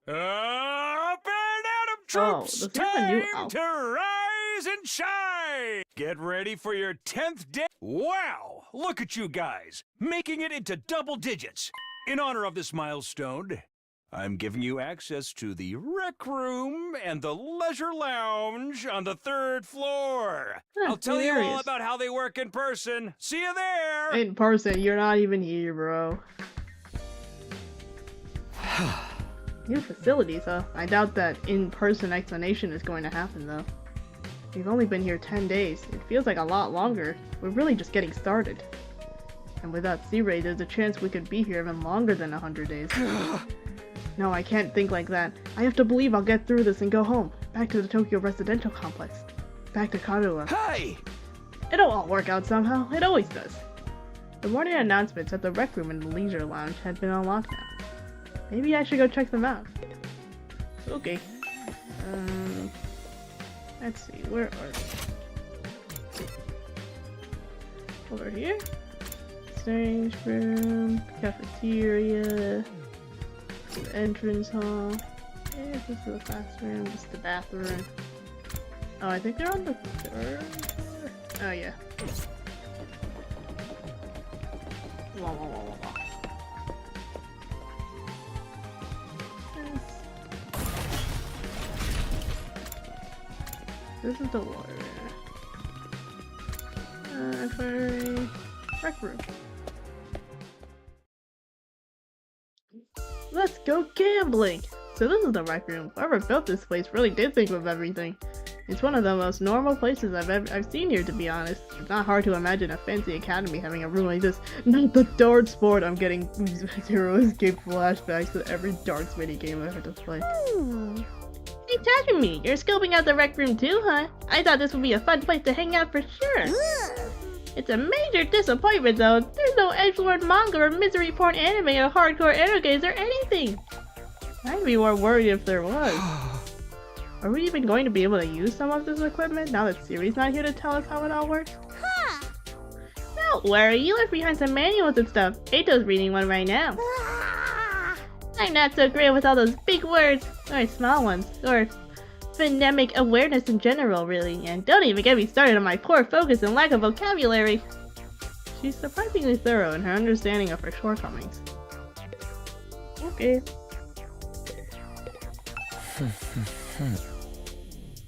Up and Atom Troops! does he have a new Time to rise and shine! Get ready for your 10th day. Wow! Look at you guys, making it into double digits. In honor of this milestone, I'm giving you access to the rec room and the leisure lounge on the 3rd floor. I'll tell you all about how they work in person. See you there! In person, you're not even here, bro. New facilities, huh? I doubt that in-person explanation is going to happen, though. We've only been here 10 days. It feels like a lot longer. We're really just getting started. And without C-Ray, there's a chance we could be here even longer than 100 days. No, I can't think like that. I have to believe I'll get through this and go home. Back to the Tokyo residential complex. Back to Karuha. Hey! It'll all work out somehow. It always does. The morning announcements at the rec room and the leisure lounge had been on lockdown. Maybe I should go check them out. Okay. Let's see, where are they? Over here? Exchange room, cafeteria, the entrance hall. Yeah, this is the classroom, this is the bathroom. Oh, I think they're on the 3rd floor. Oh, yeah. Wah, wah, wah, wah, wah. This is the water. Rec room. Let's go gambling! So this is the rec room. Whoever built this place really did think of everything. It's one of the most normal places I've seen here, to be honest. It's not hard to imagine a fancy academy having a room like this. Not the darts sport. I'm getting Zero Escape flashbacks to every darts minigame I had to play. Hey, Takumi, you're scoping out the rec room too, huh? I thought this would be a fun place to hang out for sure. It's a major disappointment though. There's no edgelord manga or misery porn anime or hardcore erogames or anything. I'd be more worried if there was. Are we even going to be able to use some of this equipment now that Siri's not here to tell us how it all works? Don't worry, you left behind some manuals and stuff. Eito's reading one right now. I'm not so great with all those big words, or small ones, or phonemic awareness in general, really, and don't even get me started on my poor focus and lack of vocabulary. She's surprisingly thorough in her understanding of her shortcomings. Okay.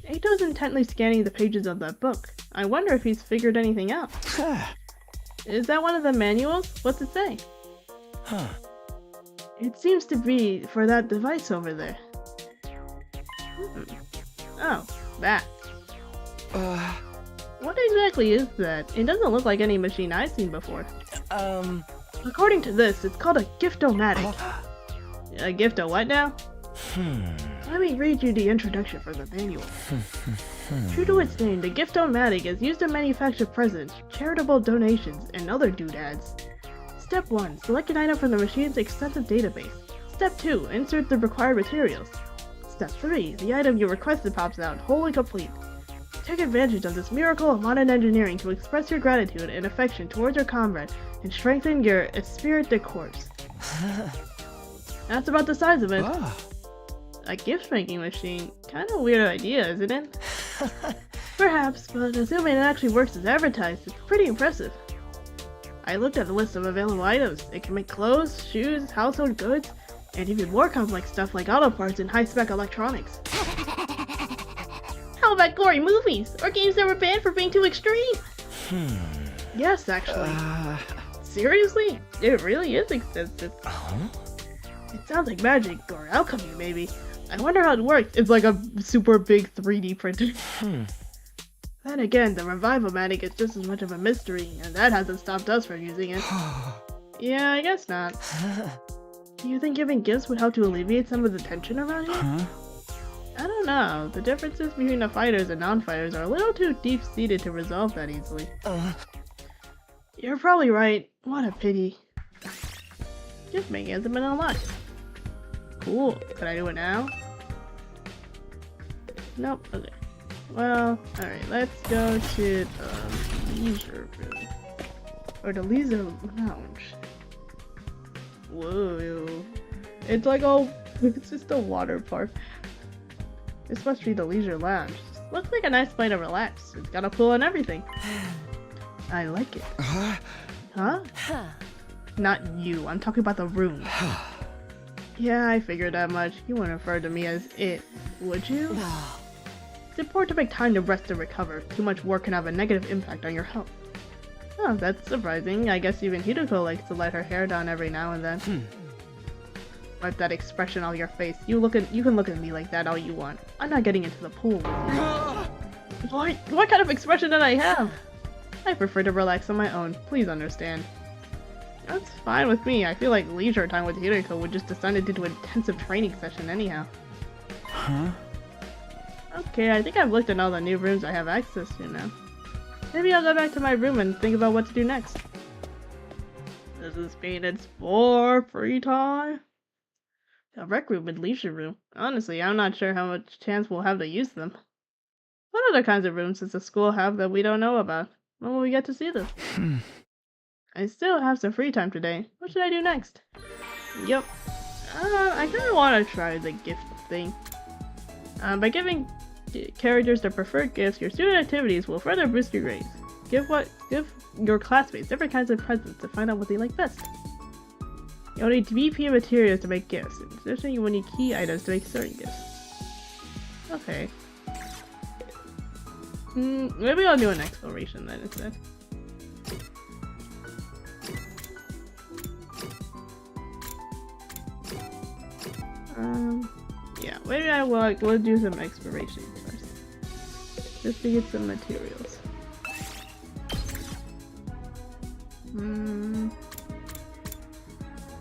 Eito's intently scanning the pages of that book. I wonder if he's figured anything out. Is that one of the manuals? What's it say? It seems to be for that device over there. Oh, that. What exactly is that? It doesn't look like any machine I've seen before. According to this, it's called a Giftomatic. A Gifto what now? Let me read you the introduction for the manual. True to its name, the Gift-O-Matic is used to manufacture presents, charitable donations, and other doodads. Step 1. Select an item from the machine's extensive database. Step 2. Insert the required materials. Step 3. The item you requested pops out, wholly complete. Take advantage of this miracle of modern engineering to express your gratitude and affection towards your comrade and strengthen your esprit de corps. That's about the size of it. Ah. A gift-making machine? Kinda weird idea, isn't it? Perhaps, but assuming it actually works as advertised, it's pretty impressive. I looked at the list of available items. It can make clothes, shoes, household goods, and even more complex stuff like auto parts and high-spec electronics. How about gory movies? Or games that were banned for being too extreme? Yes, actually. Seriously? It really is extensive. It sounds like magic, or alchemy maybe. I wonder how it works. It's like a super big 3D printer. Then again, the Revival-Matic is just as much of a mystery, and that hasn't stopped us from using it. Yeah, I guess not. Do you think giving gifts would help to alleviate some of the tension around here? I don't know. The differences between the fighters and non-fighters are a little too deep-seated to resolve that easily. You're probably right. What a pity. Gift making hasn't been unlocked. Cool. Can I do it now? Nope. Okay. Well, alright. Let's go to the leisure room. Or the leisure lounge. Whoa. It's like it's just a water park. This must be the leisure lounge. Looks like a nice place to relax. It's got a pool and everything. I like it. Huh? Not you. I'm talking about the room. Yeah, I figured that much. You wouldn't refer to me as it, would you? It's important to make time to rest and recover. Too much work can have a negative impact on your health. Oh, that's surprising. I guess even Hideko likes to let her hair down every now and then. Wipe that expression off your face. You can look at me like that all you want. I'm not getting into the pool with you. What kind of expression did I have? I prefer to relax on my own. Please understand. That's fine with me. I feel like leisure time with Hideko would just descend into an intensive training session anyhow. Okay, I think I've looked at all the new rooms I have access to now. Maybe I'll go back to my room and think about what to do next. Does this mean it's for free time? A rec room and leisure room. Honestly, I'm not sure how much chance we'll have to use them. What other kinds of rooms does the school have that we don't know about? When will we get to see them? I still have some free time today. What should I do next? Yep. I kind of want to try the gift thing. By giving characters their preferred gifts, your student activities will further boost your grades. Give your classmates different kinds of presents to find out what they like best. You'll need BP and materials to make gifts. In addition, you will need key items to make certain gifts. Okay. Maybe I'll do an exploration then instead. Yeah, maybe I will do some exploration first. Just to get some materials.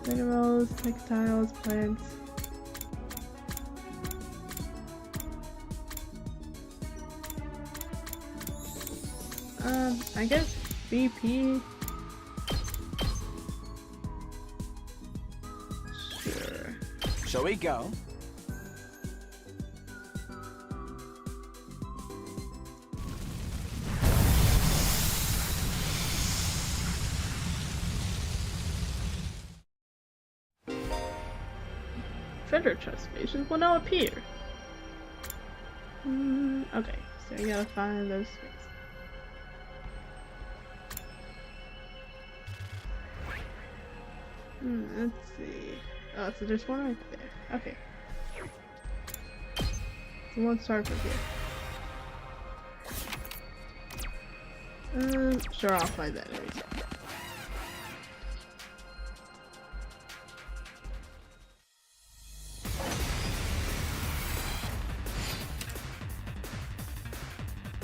Minerals, textiles, plants. I guess BP. Sure. Shall we go? Treasure chest spaces will now appear. Okay, so you gotta find those spaces. Let's see. Oh, so there's one right there. Okay. So we'll start from here. Sure, I'll find that every time.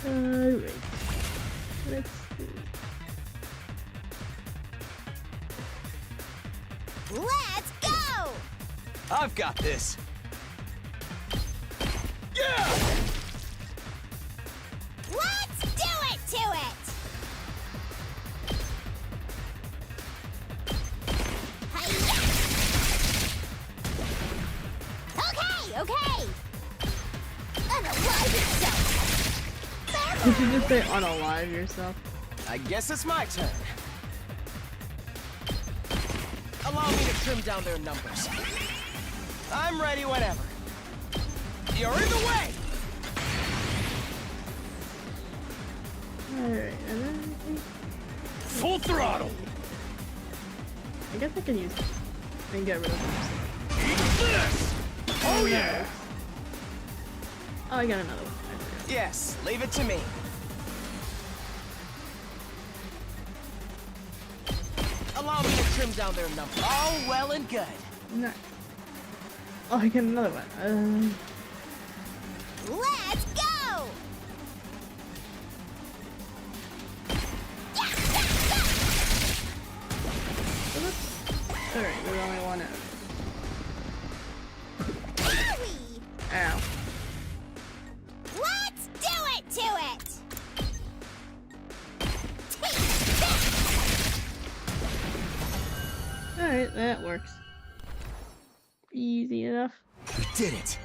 Alright. Let's see. Let's go! I've got this. Did you just say unalive yourself? I guess it's my turn. Allow me to trim down their numbers. I'm ready whenever. You're in the way! Alright, and then Full throttle! I guess I can use it and get rid of them. Eat this! Oh yeah! Oh, I got another one. I forgot. Yes, leave it to me. Allow me to trim down their numbers. All well and good. Nice. Oh, I get another one. Let's go! Alright, there's only one out. Whee! Ow. Let's do it to it! Take that! Alright, that works. Easy enough. We did it.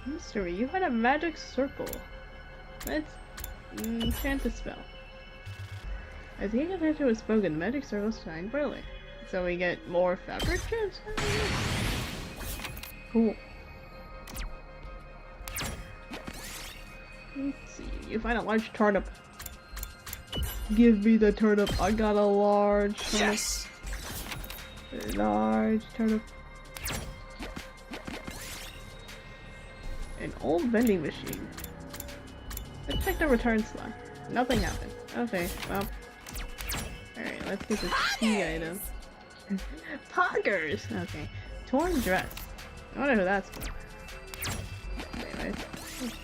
Mystery, you had a magic circle. Let's enchant a spell. As the adventure was spoken, magic circles shine brightly. So we get more fabric chips? Cool. Let's see. You find a large turnip. Give me the turnip. I got a large turnip. Yes! Large turnip. An old vending machine. Let's check the return slot. Nothing happened. Okay, well. Alright, let's get the key item. Poggers! Okay. Torn dress. I wonder who that's for. Anyways, let's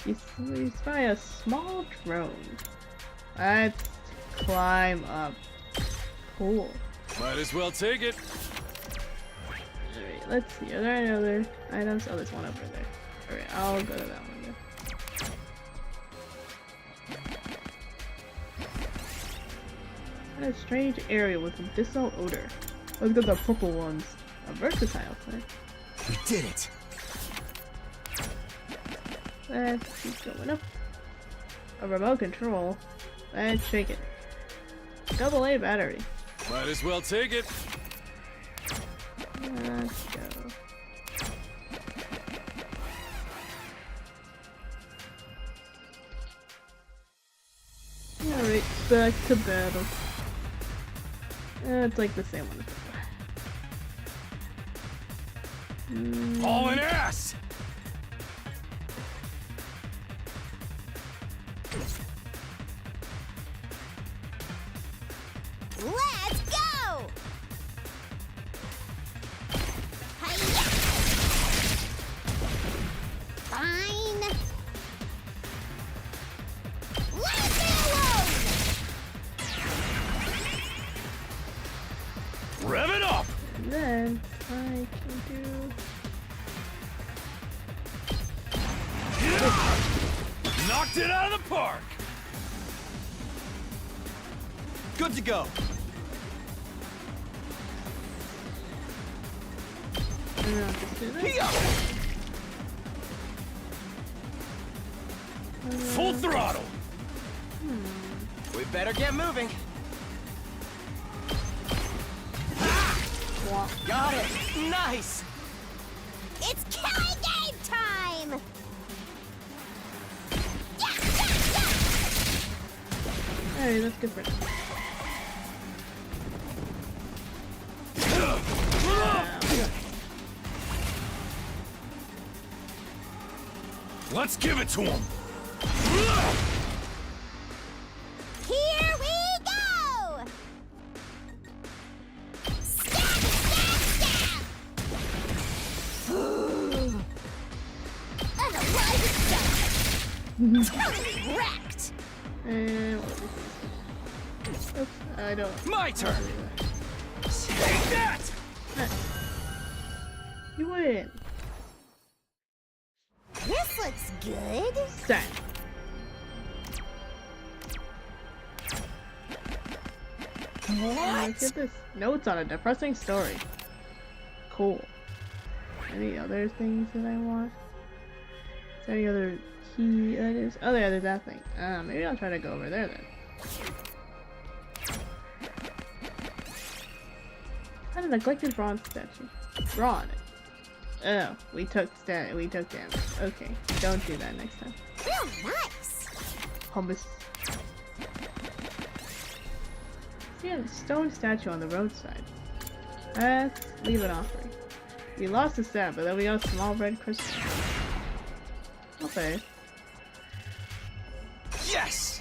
see. You spy a small drone. Let's climb up. Cool. Might as well take it. Alright, let's see. Are there any other items? Oh, there's one over there. Alright, I'll go to that one then. What a strange area with a distal odor. Look at the purple ones. A versatile thing. We did it. Let's keep going up. A remote control. Let's shake it. AA battery. Might as well take it. Let's go. Alright, back to battle. It's like the same one as before. Hauling ass! Let's go! Hi-ya! Fine. Leave me alone! Rev it up! And then I can do. Knocked it out of the park! Good to go. And I'll just do that. Here! Full throttle! We better get moving. Got it! Nice! It's killing game time! Alright, that's good for now. Let's give it to him! Here we go! Stab, stab, stab! Unalive itself! Totally wrecked! And what is this? Oops, I don't. My turn! Take that! You win. This looks good. Done. Let's get this. Notes on a depressing story. Cool. Any other things that I want? Is there any other key items? Oh yeah, there's that thing. Maybe I'll try to go over there then. Kind of neglected bronze statue. Draw on it. Oh, we took damage. Okay, don't do that next time. Real nice. Hummus. See a stone statue on the roadside. Let's leave an offering. We lost a stat, but then we got a small red crystal. Okay. Yes!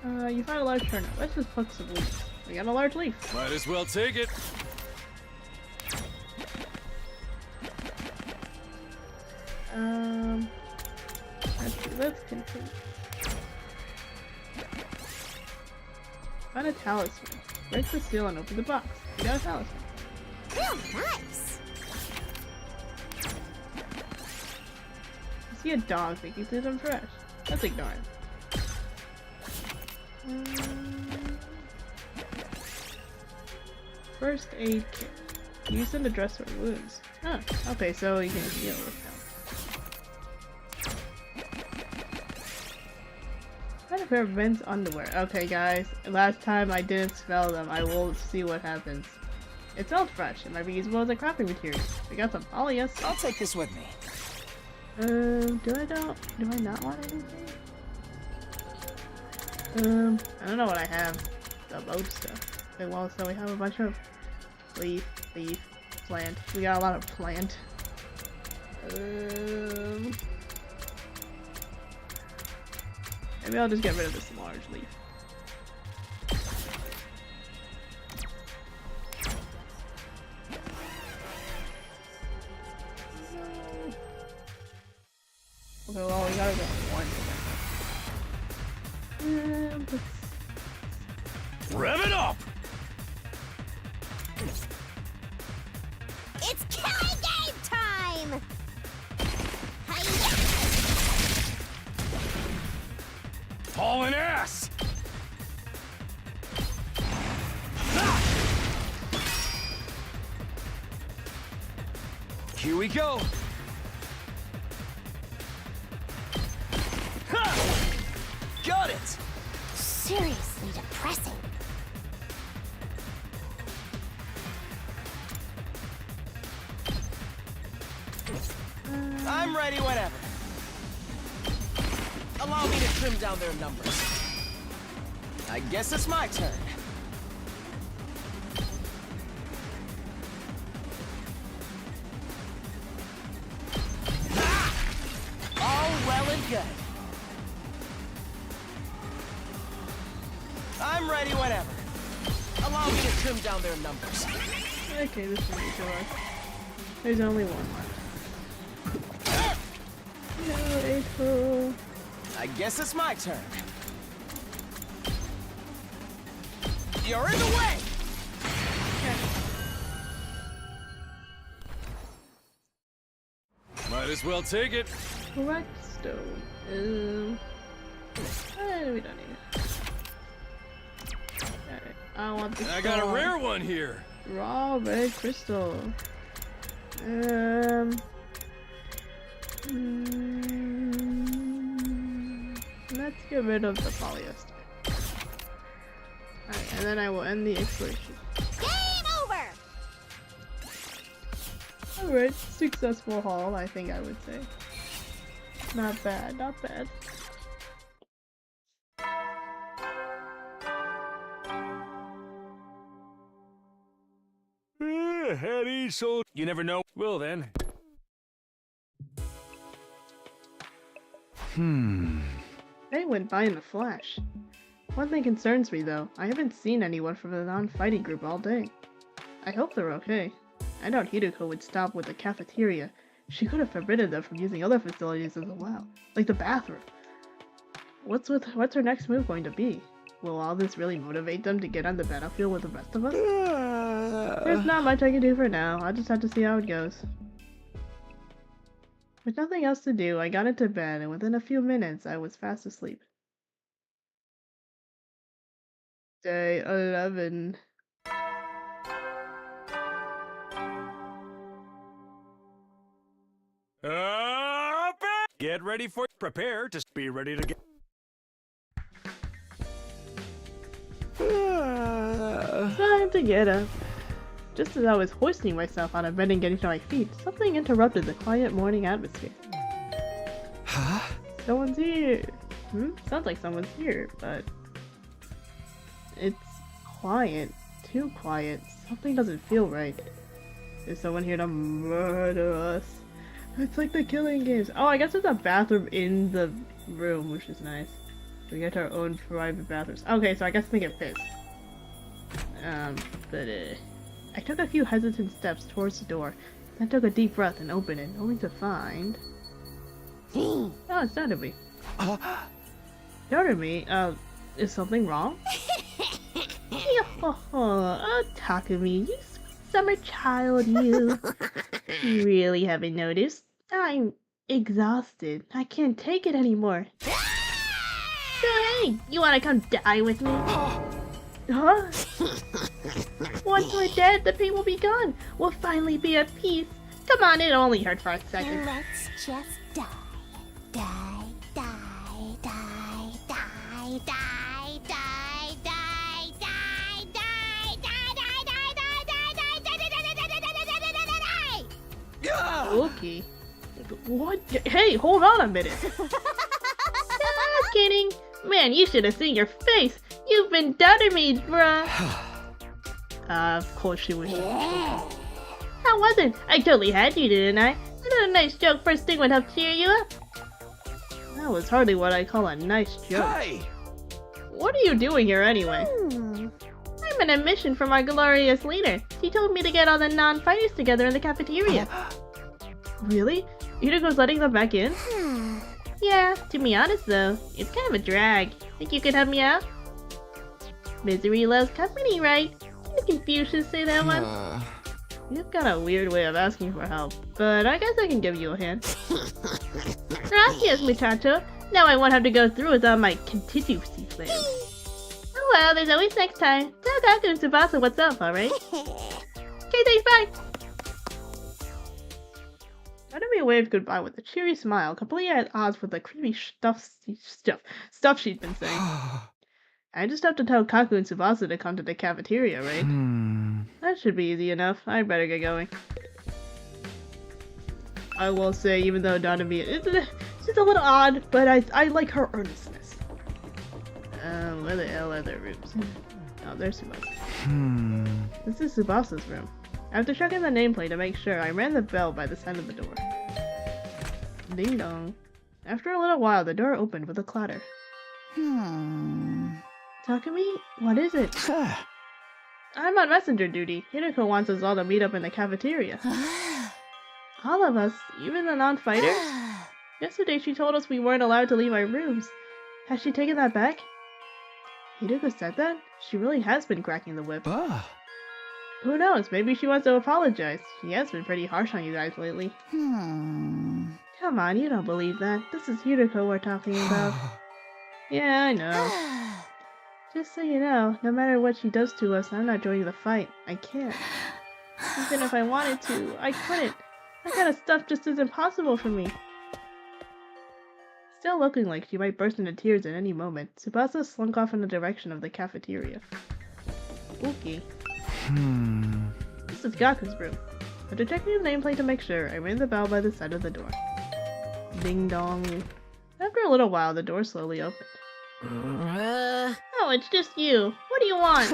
You found a large turnip. Let's just pluck some leaves. We got a large leaf. Might as well take it. Let's continue. Find a talisman. Break the seal and open the box. We got a talisman. Real nice. I see a dog making through some trash. Let's ignore it. First aid kit. Use in to dress for wounds. Huh. Okay, so you can heal with them. Find a pair of men's underwear. Okay, guys. Last time I didn't smell them. I will see what happens. It smells fresh. It might be usable as a crafting material. We got some polyester. I'll take this with me. Do I not want anything? I don't know what I have. The boat stuff. Okay, well, so we have a bunch of leaf, plant. We got a lot of plant. Maybe I'll just get rid of this large leaf. Okay, well, we gotta go one. Rev it up! It's killing game time! Hi-ya! Hauling ass! Here we go. Got it! Seriously depressing. I'm ready whenever. Allow me to trim down their numbers. I guess it's my turn. Ah! All well and good. I'm ready whenever. Allow me to trim down their numbers. Okay, this should be good. There's only one left. No, April. I guess it's my turn. You're in the way! Might as well take it. Correct stone. We don't need it. Alright, I want this. I got a rare one here. Raw red crystal. Let's get rid of the polyester. Alright, and then I will end the exploration. Game over! Alright, successful haul, I think I would say. Not bad, not bad. Eddie, so you never know. Well then. They went by in a flash. One thing concerns me though, I haven't seen anyone from the non-fighting group all day. I hope they're okay. I doubt Hideko would stop with the cafeteria. She could have forbidden them from using other facilities as well, like the bathroom. What's her next move going to be? Will all this really motivate them to get on the battlefield with the rest of us? There's not much I can do for now, I'll just have to see how it goes. With nothing else to do, I got into bed, and within a few minutes, I was fast asleep. Day 11. Get ready for... Prepare to be ready to get... Time to get up. Just as I was hoisting myself out of bed and getting to my feet, something interrupted the quiet morning atmosphere. Huh? Someone's here. Sounds like someone's here, but it's quiet. Too quiet. Something doesn't feel right. Is someone here to murder us? It's like the Killing Games. Oh, I guess there's a bathroom in the room, which is nice. We get our own private bathrooms. Okay, so I guess they get pissed. I took a few hesitant steps towards the door, then took a deep breath and opened it, only to find... Oh, it's Nanami. Nanami, is something wrong? Oh, Takumi, you sweet summer child, you. You really haven't noticed. I'm exhausted. I can't take it anymore. So hey, you wanna come die with me? Huh? Once we're dead, the pain will be gone. We'll finally be at peace. Come on, it only hurt for a second. Let's just die. Die, die, die, die, die, die, die, die, die, die, die, die, Okay. What? Hey, hold on a minute. Just kidding. Man, you should have seen your face. You've been doubting me, bruh. Of course she was. How was it? I totally had you, didn't I? I did a nice joke first thing would help cheer you up. That was hardly what I call a nice joke. Hey! What are you doing here anyway? I'm on a mission from our glorious leader. She told me to get all the non-fighters together in the cafeteria. Really? Hirako's letting them back in? Yeah, to be honest though, it's kind of a drag. Think you could help me out? Misery loves company, right? Didn't Confucius say that one? You've got a weird way of asking for help, but I guess I can give you a hand. Gracias, muchacho. Now I won't have to go through with all my contingency plans. Oh well, there's always next time. Tell Gaku and Tsubasa what's up, alright? Okay, thanks, bye! Nanami waved goodbye with a cheery smile, completely at odds with the creepy stuff she'd been saying. I just have to tell Kaku and Tsubasa to come to the cafeteria, right? That should be easy enough. I better get going. I will say, even though Nanami is just a little odd, but I like her earnestness. Where the hell are their rooms? Oh, there's Tsubasa. This is Tsubasa's room. After checking the nameplate to make sure, I rang the bell by the side of the door. Ding dong. After a little while, the door opened with a clatter. Takumi, what is it? I'm on messenger duty. Hirako wants us all to meet up in the cafeteria. All of us, even the non-fighters? Yesterday she told us we weren't allowed to leave our rooms. Has she taken that back? Hirako said that? She really has been cracking the whip. Who knows, maybe she wants to apologize. She has been pretty harsh on you guys lately. Come on, you don't believe that. This is Hirako we're talking about. Yeah, I know. Just so you know, no matter what she does to us, I'm not joining the fight. I can't. Even if I wanted to, I couldn't. That kind of stuff just isn't possible for me. Still looking like she might burst into tears at any moment, Tsubasa slunk off in the direction of the cafeteria. Spooky. This is Gaku's room. After checking his nameplate to make sure, I rang the bell by the side of the door. Ding dong. After a little while, the door slowly opened. Oh, it's just you. What do you want?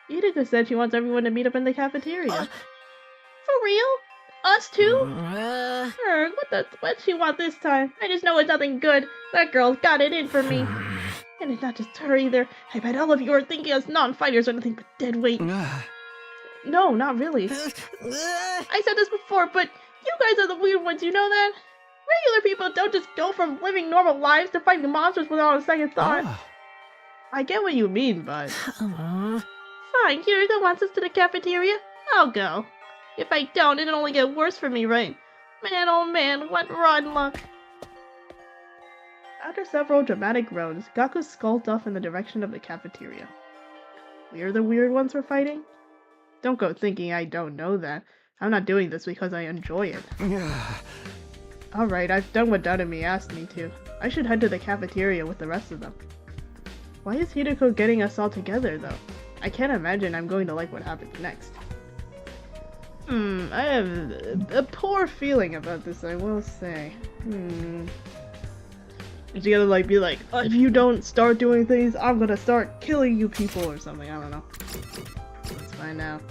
Hirako said she wants everyone to meet up in the cafeteria. For real? Us too? What the what she want this time? I just know it's nothing good. That girl's got it in for me. And it's not just her either. I bet all of you are thinking us non-fighters are nothing but dead weight. No, not really. I said this before, but you guys are the weird ones, you know that? Regular people don't just go from living normal lives to fighting monsters without a second thought. I get what you mean, but... Fine, Hirako wants us to the cafeteria. I'll go. If I don't, it'll only get worse for me, right? Man, oh man, what rotten luck. After several dramatic groans, Gaku skulked off in the direction of the cafeteria. We're the weird ones for fighting? Don't go thinking I don't know that. I'm not doing this because I enjoy it. Alright, I've done what Nanami asked me to. I should head to the cafeteria with the rest of them. Why is Hideko getting us all together, though? I can't imagine I'm going to like what happens next. I have a poor feeling about this, I will say. Is he gonna like be like, if you don't start doing things, I'm gonna start killing you people or something, I don't know. Let's find out.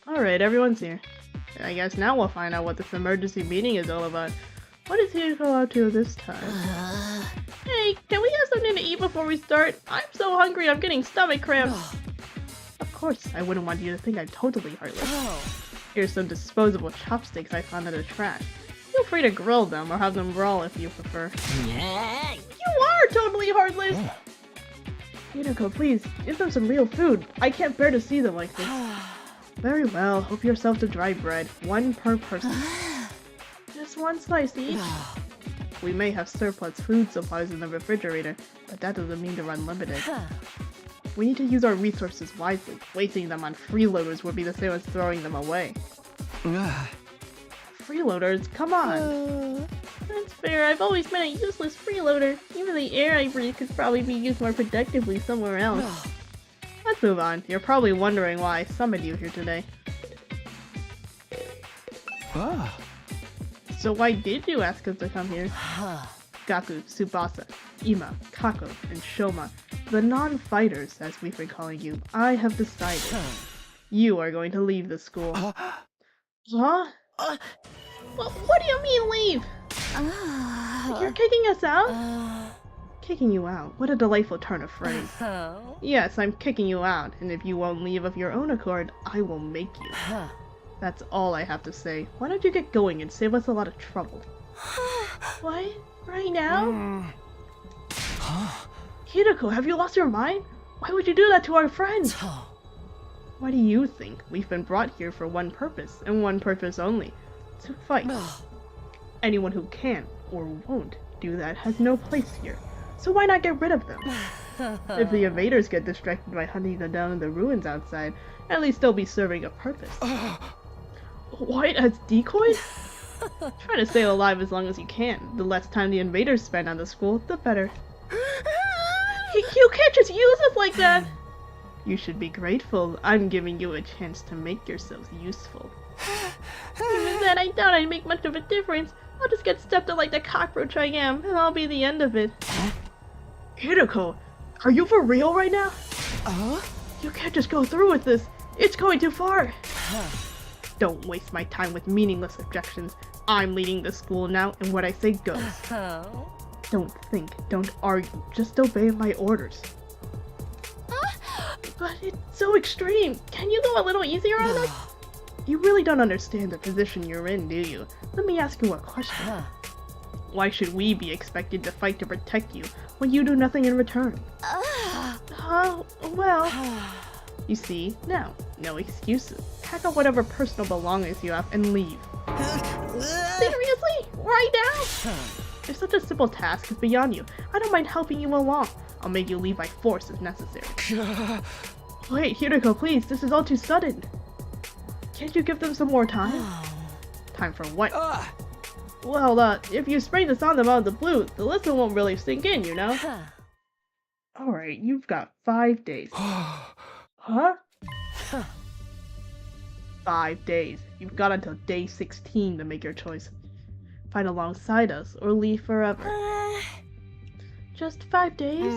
Alright, everyone's here. I guess now we'll find out what this emergency meeting is all about. What is Hideko up to this time? Hey, can we have something to eat before we start? I'm so hungry, I'm getting stomach cramps. Of course, I wouldn't want you to think I'm totally heartless. Here's some disposable chopsticks I found in the trash. Feel free to grill them or have them raw if you prefer. Yeah. You are totally heartless! Hideko, please, give them some real food. I can't bear to see them like this. Very well, help yourself to dry bread. 1 per person. Just 1 slice each. We may have surplus food supplies in the refrigerator, but that doesn't mean they're unlimited. We need to use our resources wisely. Wasting them on freeloaders would be the same as throwing them away. Freeloaders? Come on! That's fair, I've always been a useless freeloader. Even the air I breathe could probably be used more productively somewhere else. Let's move on. You're probably wondering why I summoned you here today. So why did you ask us to come here? Gaku, Tsubasa, Ima, Kako, and Shoma, the non-fighters as we've been calling you, I have decided. You are going to leave the school. Huh? What do you mean leave? You're kicking us out? Kicking you out? What a delightful turn of phrase. Yes, I'm kicking you out, and if you won't leave of your own accord, I will make you. That's all I have to say. Why don't you get going and save us a lot of trouble? What? Right now? Hideko, have you lost your mind? Why would you do that to our friends? Why do you think we've been brought here for one purpose, and one purpose only? To fight. Anyone who can, or won't, do that has no place here. So why not get rid of them? If the invaders get distracted by hunting them down in the ruins outside, at least they'll be serving a purpose. What, as decoys? Try to stay alive as long as you can. The less time the invaders spend on the school, the better. You can't just use us like that! You should be grateful. I'm giving you a chance to make yourselves useful. Even then, I doubt I'd make much of a difference. I'll just get stepped on like the cockroach I am, and that'll be the end of it. Hideko, are you for real right now? You can't just go through with this. It's going too far. Don't waste my time with meaningless objections. I'm leading the school now, and what I say goes. Don't think, don't argue, just obey my orders. But it's so extreme. Can you go a little easier on us? You really don't understand the position you're in, do you? Let me ask you a question. Why should we be expected to fight to protect you when you do nothing in return? Well... You see, now, no excuses. Pack up whatever personal belongings you have and leave. Seriously? Right now? If such a simple task is beyond you, I don't mind helping you along. I'll make you leave by force if necessary. Wait, Hideko, please, this is all too sudden. Can't you give them some more time? Time for what? Well, if you spray this on them out of the blue, the lesson won't really sink in, you know? Alright, you've got 5 days. Huh? 5 days. You've got until day 16 to make your choice. Fight alongside us, or leave forever. Just 5 days?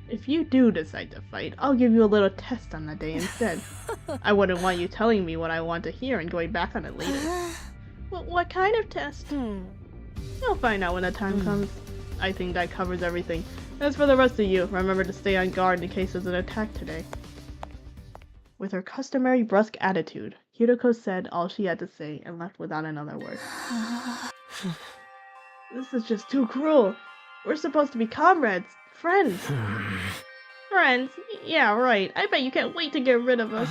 If you do decide to fight, I'll give you a little test on that day instead. I wouldn't want you telling me what I want to hear and going back on it later. What kind of test? You'll find out when the time comes. I think that covers everything. As for the rest of you, remember to stay on guard in case there's an attack today. With her customary brusque attitude, Hideko said all she had to say and left without another word. This is just too cruel. We're supposed to be comrades, friends. Friends? Yeah, right. I bet you can't wait to get rid of us.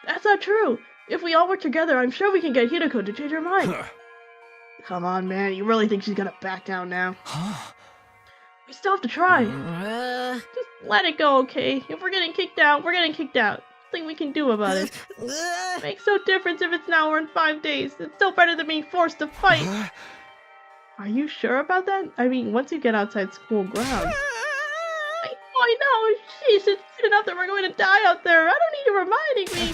That's not true. If we all work together, I'm sure we can get Hideko to change her mind. Come on, man. You really think she's gonna back down now? We still have to try. Just let it go, okay? If we're getting kicked out, we're getting kicked out. Nothing we can do about it. Makes no difference if it's now or in 5 days. It's still better than being forced to fight. Are you sure about that? I mean, once you get outside school grounds. I know. Jeez, it's good enough that we're going to die out there. I don't need you reminding me.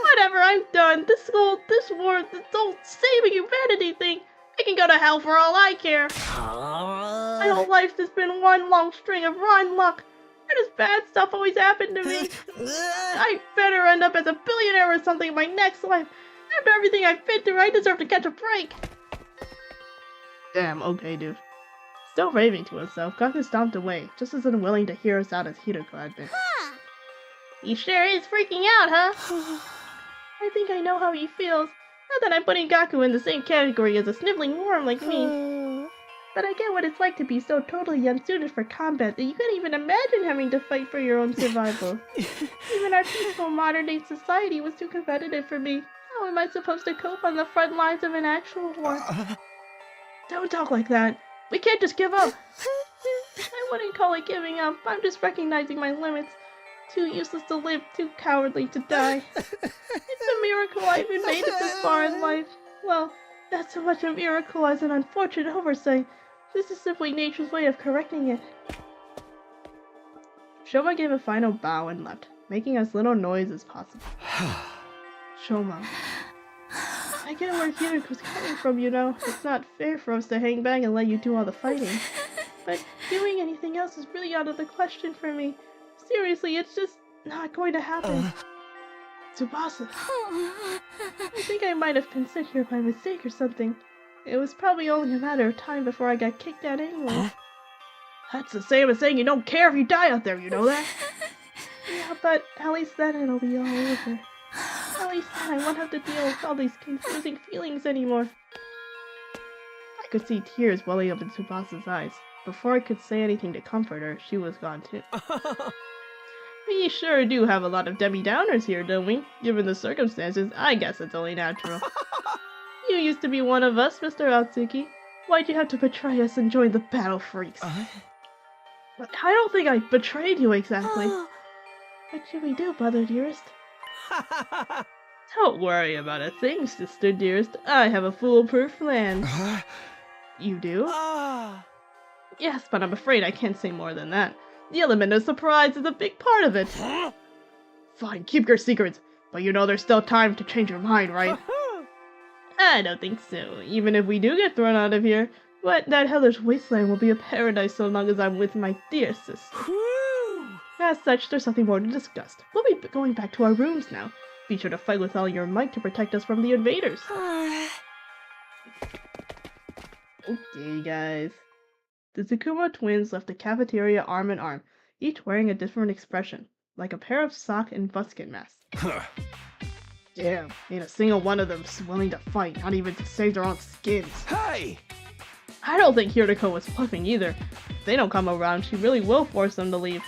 Whatever, I'm done. This school, this war, this whole saving humanity thing. I can go to hell for all I care. My whole life's just been one long string of rotten luck. Why does bad stuff always happen to me? I better end up as a billionaire or something in my next life. After everything I've been through, I deserve to catch a break. Damn, okay, dude. Still raving to himself, Gaku stomped away, just as unwilling to hear us out as Hiroko had been. He sure is freaking out, huh? I think I know how he feels. Not that I'm putting Gaku in the same category as a sniveling worm like me. But I get what it's like to be so totally unsuited for combat that you can't even imagine having to fight for your own survival. Even our peaceful modern-day society was too competitive for me. How am I supposed to cope on the front lines of an actual war? Don't talk like that. We can't just give up. I wouldn't call it giving up. I'm just recognizing my limits. Too useless to live, too cowardly to die. It's a miracle I've been made it this far in life. Well, not so much a miracle as an unfortunate oversight. This is simply nature's way of correcting it. Shoma gave a final bow and left, making as little noise as possible. Shoma. I get where Hiroko's coming from, you know. It's not fair for us to hang back and let you do all the fighting. But doing anything else is really out of the question for me. Seriously, it's just not going to happen. Tsubasa. I think I might have been sent here by mistake or something. It was probably only a matter of time before I got kicked out anyway. That's the same as saying you don't care if you die out there, you know that? Yeah, but at least then it'll be all over. At least then I won't have to deal with all these confusing feelings anymore. I could see tears welling up in Tsubasa's eyes. Before I could say anything to comfort her, she was gone too. We sure do have a lot of Debbie Downers here, don't we? Given the circumstances, I guess it's only natural. You used to be one of us, Mr. Atsuki. Why'd you have to betray us and join the Battle Freaks? But I don't think I betrayed you exactly. What should we do, brother dearest? Don't worry about a thing, sister dearest. I have a foolproof plan. You do? Yes, but I'm afraid I can't say more than that. The element of surprise is a big part of it. Fine, keep your secrets. But you know there's still time to change your mind, right? I don't think so. Even if we do get thrown out of here, that hellish wasteland will be a paradise so long as I'm with my dear sister. As such, there's nothing more to discuss. We'll be going back to our rooms now. Be sure to fight with all your might to protect us from the invaders. Okay, guys. The Tsukumo twins left the cafeteria arm in arm, each wearing a different expression, like a pair of sock and busket masks. Damn, ain't a single one of them willing to fight, not even to save their own skins. Hey! I don't think Hiroko was bluffing either. If they don't come around, she really will force them to leave.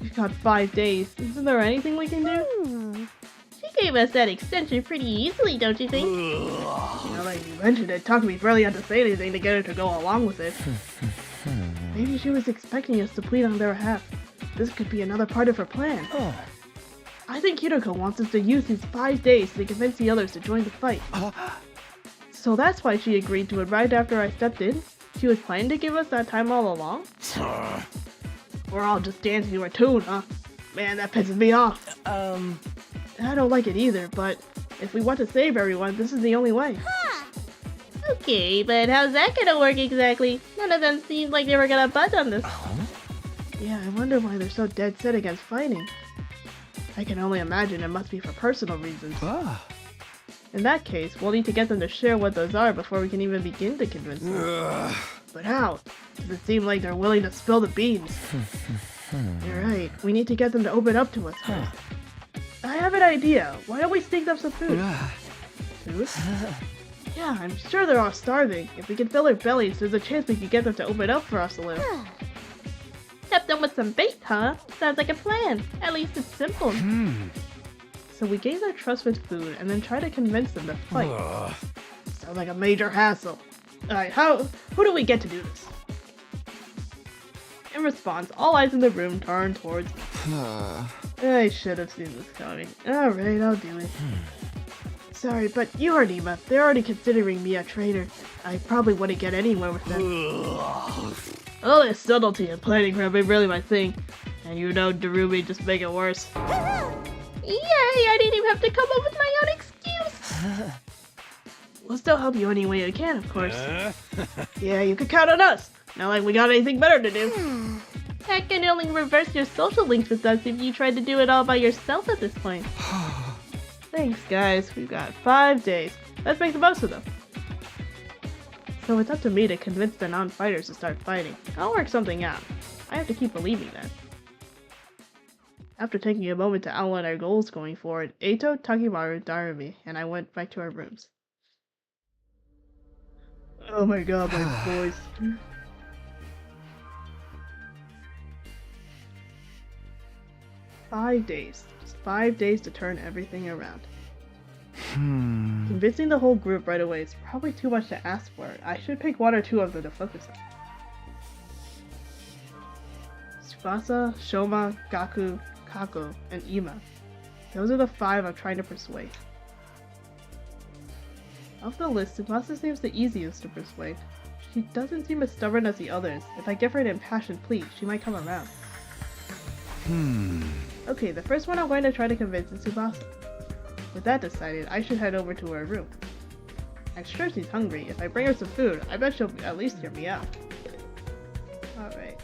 We've got 5 days. Isn't there anything we can do? She gave us that extension pretty easily, don't you think? Now that you mentioned it, Takumi barely had to say anything to get her to go along with it. Maybe she was expecting us to plead on their behalf. This could be another part of her plan. I think Hiroko wants us to use these 5 days to convince the others to join the fight. So that's why she agreed to it right after I stepped in? She was planning to give us that time all along? We're all just dancing to her tune, huh? Man, that pisses me off. I don't like it either, but if we want to save everyone, this is the only way. Okay, but how's that gonna work exactly? None of them seemed like they were gonna budge on this. Yeah, I wonder why they're so dead set against fighting. I can only imagine it must be for personal reasons. In that case, we'll need to get them to share what those are before we can even begin to convince them. But how? Does it seem like they're willing to spill the beans? You're right, we need to get them to open up to us first. I have an idea. Why don't we sneak them some food? Food? Yeah, I'm sure they're all starving. If we can fill their bellies, there's a chance we can get them to open up for us a little. Kept them with some bait, huh? Sounds like a plan. At least it's simple. So we gave their trust with food and then tried to convince them to fight. Sounds like a major hassle. Alright, who do we get to do this? In response, all eyes in the room turned towards me. I should have seen this coming. Alright, I'll do it. Sorry, but you heard Ema. They're already considering me a traitor. I probably wouldn't get anywhere with them. All this subtlety and planning crap ain't really my thing. And you know Darumi just make it worse. Yay, I didn't even have to come up with my own excuse! We'll still help you any way we can, of course. Yeah, you can count on us. Not like we got anything better to do. Heck, can only reverse your social links with us if you tried to do it all by yourself at this point. Thanks, guys. We've got 5 days. Let's make the most of them. So it's up to me to convince the non-fighters to start fighting. I'll work something out. I have to keep believing that. After taking a moment to outline our goals going forward, Eito, Takimaru, Darumi, and I went back to our rooms. Oh my god, my voice. 5 days. Just 5 days to turn everything around. Convincing the whole group right away is probably too much to ask for. I should pick 1 or 2 of them to focus on. Tsubasa, Shoma, Gaku, Kako, and Ema. Those are the 5 I'm trying to persuade. Of the list, Tsubasa seems the easiest to persuade. She doesn't seem as stubborn as the others. If I give her an impassioned plea, she might come around. Okay, the first one I'm going to try to convince is Tsubasa. With that decided, I should head over to her room. I'm sure she's hungry. If I bring her some food, I bet she'll at least hear me out. Alright,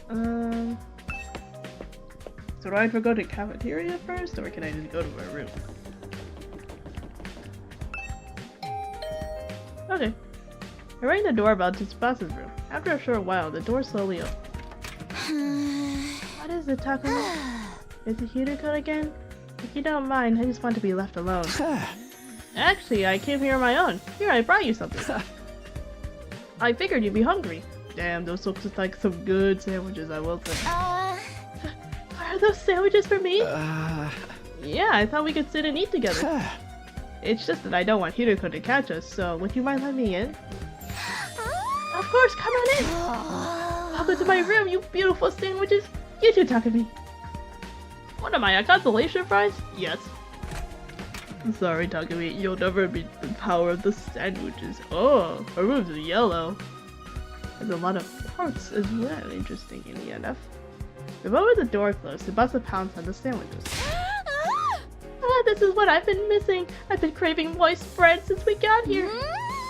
so do I go to the cafeteria first, or can I just go to her room? Okay. I rang the doorbell to Tsubasa's room. After a short while, the door slowly opened. What is it, Takumi? Is it Hideko again? If you don't mind, I just want to be left alone. Actually, I came here on my own. Here, I brought you something. I figured you'd be hungry. Damn, those look just like some good sandwiches, I will say. Are those sandwiches for me? Yeah, I thought we could sit and eat together. It's just that I don't want Hideko to catch us, so would you mind letting me in? Of course, come on in! Welcome to my room, you beautiful sandwiches! You too, Takumi! What am I, a consolation prize? Yes. I'm sorry, Takumi, you'll never beat the power of the sandwiches. Oh, her room's yellow. There's a lot of parts as well, interestingly enough. The moment the door closed, Tsubasa pounced on the sandwiches. This is what I've been missing. I've been craving moist bread since we got here.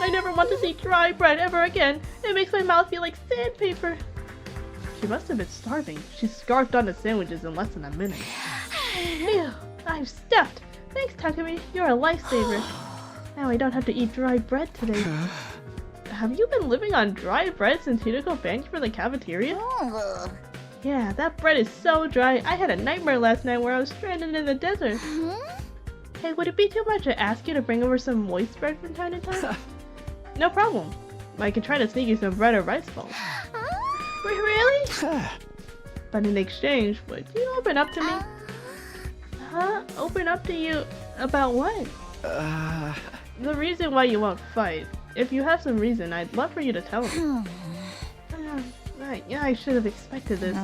I never want to see dry bread ever again. It makes my mouth feel like sandpaper. She must have been starving. She scarfed on the sandwiches in less than a minute. Phew, I'm stuffed. Thanks, Takumi. You're a lifesaver. Now I don't have to eat dry bread today. Have you been living on dry bread since Hideko banned you from the cafeteria? Yeah, that bread is so dry. I had a nightmare last night where I was stranded in the desert. Hey, would it be too much to ask you to bring over some moist bread from time to time? No problem. I can try to sneak you some bread or rice balls. Really? But in exchange, would you open up to me? Huh? Open up to you? About what? The reason why you won't fight. If you have some reason, I'd love for you to tell me. Right, yeah, I should have expected this.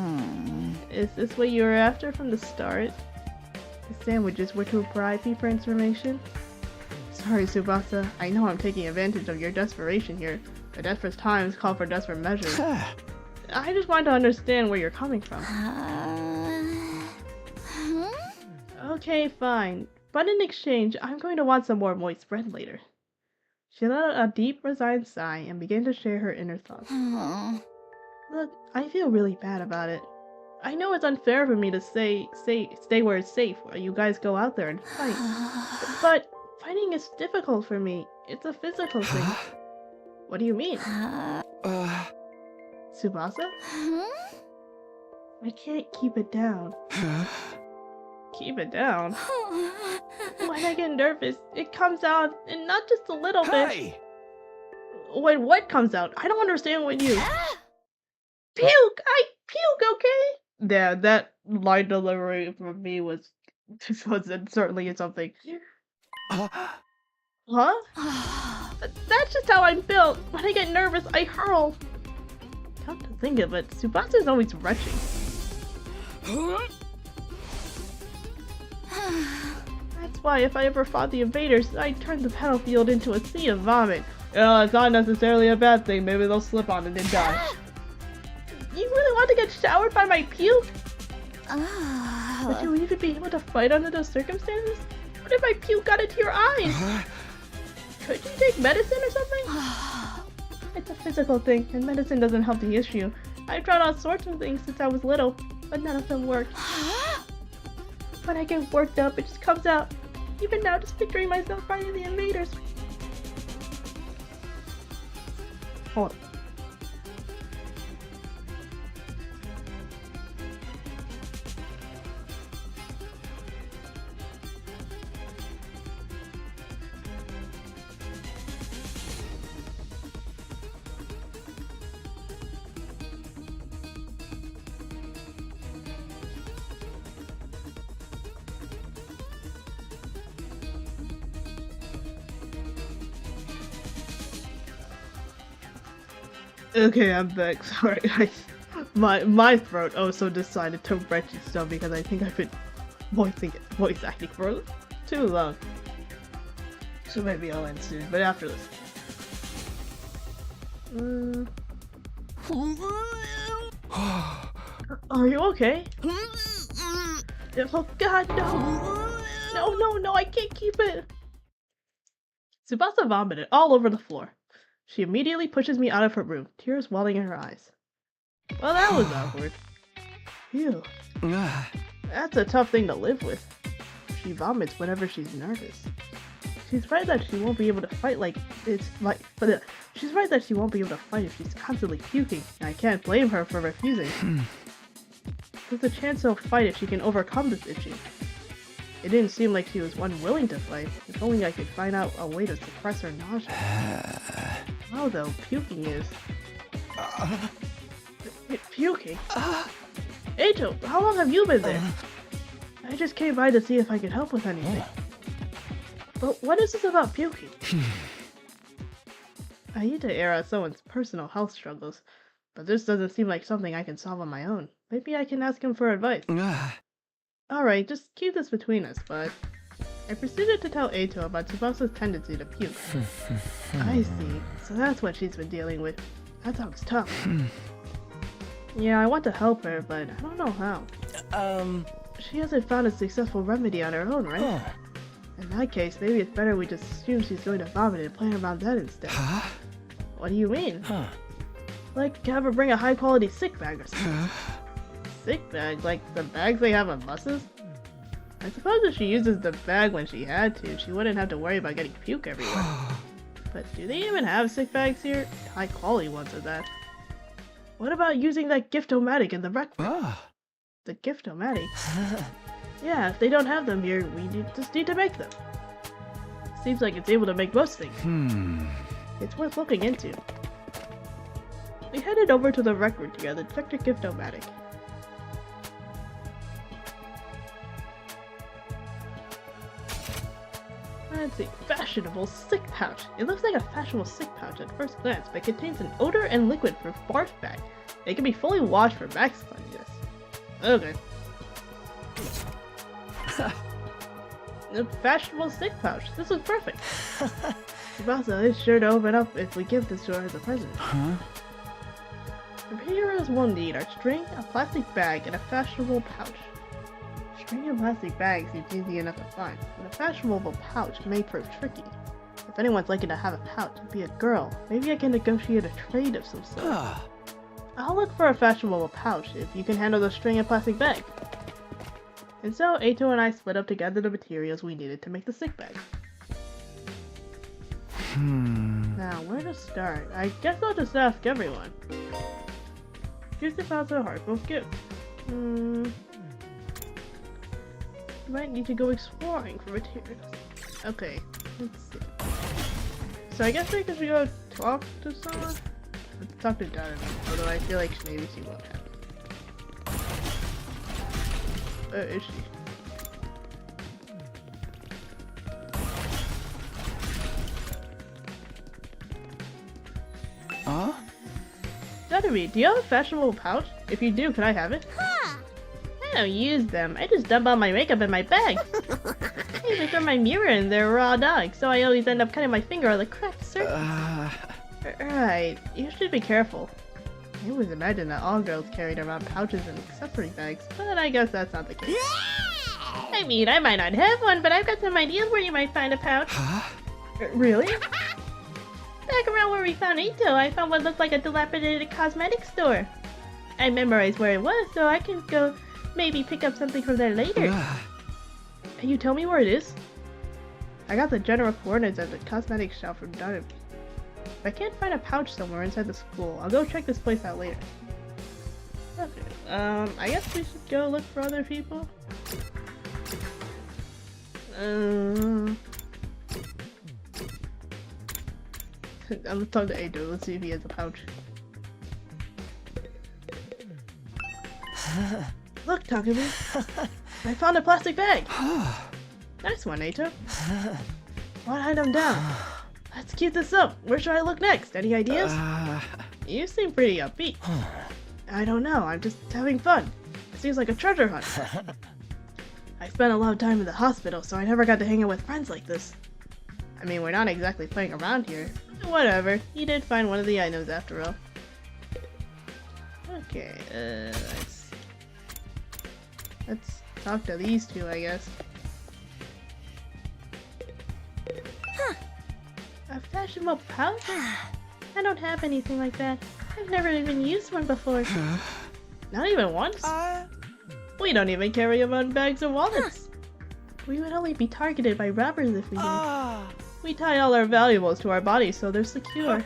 Is this what you were after from the start? The sandwiches were to bribe me for information? Sorry, Tsubasa. I know I'm taking advantage of your desperation here, but desperate times call for desperate measures. I just want to understand where you're coming from. Okay, fine. But in exchange, I'm going to want some more moist bread later. She let out a deep, resigned sigh and began to share her inner thoughts. Look, I feel really bad about it. I know it's unfair for me to stay where it's safe while you guys go out there and fight. But fighting is difficult for me. It's a physical thing. What do you mean? Tsubasa? I can't keep it down. Keep it down? When I get nervous, it comes out, and not just a little bit. When what comes out? I don't understand what you... Puke! I puke, okay? Yeah, that line delivery from me was certainly something. Huh? That's just how I'm built. When I get nervous, I hurl. Come to think of it, Tsubasa's always retching. That's why if I ever fought the invaders, I'd turn the battlefield into a sea of vomit. It's not necessarily a bad thing. Maybe they'll slip on it and die. You really want to get showered by my puke? Would you even be able to fight under those circumstances? What if my puke got into your eyes? Could you take medicine or something? It's a physical thing, and medicine doesn't help the issue. I've tried all sorts of things since I was little, but none of them worked. When I get worked up, it just comes out. Even now, just picturing myself fighting the invaders. Hold on. Okay, I'm back. Sorry, guys. My throat also decided to retchy stuff because I think I've been voice acting for too long. So maybe I'll end soon, but after this. Are you okay? Oh god, no! No, I can't keep it! Tsubasa vomited all over the floor. She immediately pushes me out of her room, tears welling in her eyes. Well, that was awkward. Phew. That's a tough thing to live with. She vomits whenever she's nervous. She's right that she won't be able to fight she's right that she won't be able to fight if she's constantly puking, and I can't blame her for refusing. There's a chance she'll fight if she can overcome this issue. It didn't seem like she was unwilling to fight. If only I could find out a way to suppress her nausea. Wow, though, puking is... Puking? Eito, how long have you been there? I just came by to see if I could help with anything. But what is this about puking? I hate to air out someone's personal health struggles, but this doesn't seem like something I can solve on my own. Maybe I can ask him for advice. Alright, just keep this between us, but... I proceeded to tell Eito about Tsubasa's tendency to puke. I see. So that's what she's been dealing with. That sounds tough. Yeah, I want to help her, but I don't know how. She hasn't found a successful remedy on her own, right? In that case, maybe it's better we just assume she's going to vomit and plan around that instead. What do you mean? Like, have her bring a high-quality sick bag or something. Sick bag? Like the bags they have on buses? I suppose if she uses the bag when she had to, she wouldn't have to worry about getting puke everywhere. But do they even have sick bags here? High quality ones at that. What about using that Gift-O-Matic in the rec room? The Gift-O-Matic? Yeah, if they don't have them here, we just need to make them. Seems like it's able to make most things. It's worth looking into. We headed over to the rec room together to check the Gift-O-Matic. Let's see, fashionable sick pouch. It looks like a fashionable sick pouch at first glance, but contains an odor and liquid for barf bag. It can be fully washed for max cleanliness. Okay. The fashionable sick pouch. This looks perfect. Tsubasa is sure to open up if we give this to her as a present. The heroes will need our string, a plastic bag, and a fashionable pouch. String and plastic bags seems easy enough to find, but a fashionable pouch may prove tricky. If anyone's liking to have a pouch and be a girl, maybe I can negotiate a trade of some sort. I'll look for a fashionable pouch if you can handle the string and plastic bag. And so Eito and I split up together the materials we needed to make the sick bag. Now, where to start? I guess I'll just ask everyone. Here's the Bowser Heartfelt gift. Might need to go exploring for materials. Okay, let's see. So I guess we could go talk to someone? Let's talk to Dada, although I feel like maybe she won't have it. Where is she? Duddery, do you have a fashionable pouch? If you do, can I have it? Huh. I don't use them. I just dump all my makeup in my bag. I even throw my mirror in there raw dog, so I always end up cutting my finger on the cracked surface. Right, you should be careful. I always imagined that all girls carried around pouches and accessory bags, but I guess that's not the case. I mean, I might not have one, but I've got some ideas where you might find a pouch. Huh? Really? Back around where we found Ito, I found what looked like a dilapidated cosmetic store. I memorized where it was, so I can go maybe pick up something from there later. Can you tell me where it is? I got the general coordinates of the cosmetic shop from Dunham. If I can't find a pouch somewhere inside the school, I'll go check this place out later. Okay, I guess we should go look for other people. Let's talk to Ado, let's see if he has a pouch. Look, Takumi! I found a plastic bag! Nice one, Ado. What item down? Let's keep this up. Where should I look next? Any ideas? You seem pretty upbeat. I don't know, I'm just having fun. It seems like a treasure hunt. I spent a lot of time in the hospital, so I never got to hang out with friends like this. I mean, we're not exactly playing around here. Whatever, you did find one of the items after all. Okay, let's talk to these two, I guess. Huh. A fashionable pouch? I don't have anything like that. I've never even used one before. Not even once? We don't even carry around bags or wallets. We would only be targeted by robbers if we did. We tie all our valuables to our bodies so they're secure.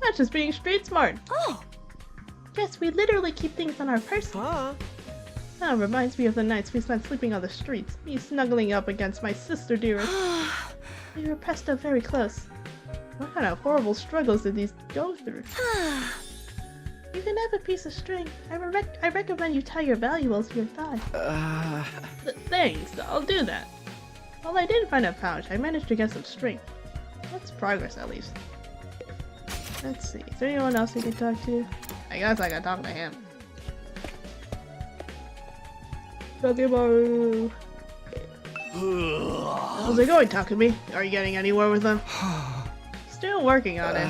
Not just being street smart. Oh. Yes, we literally keep things on our person. That reminds me of the nights we spent sleeping on the streets, me snuggling up against my sister dearest. We were pressed up very close. What kind of horrible struggles did these go through? You can have a piece of string. I recommend you tie your valuables to your thigh. Thanks, I'll do that. Well, I didn't find a pouch. I managed to get some string. That's progress, at least. Let's see. Is there anyone else we can talk to? I guess I can talk to him. Takemaru. How's it going, Takumi? Are you getting anywhere with them? Still working on it.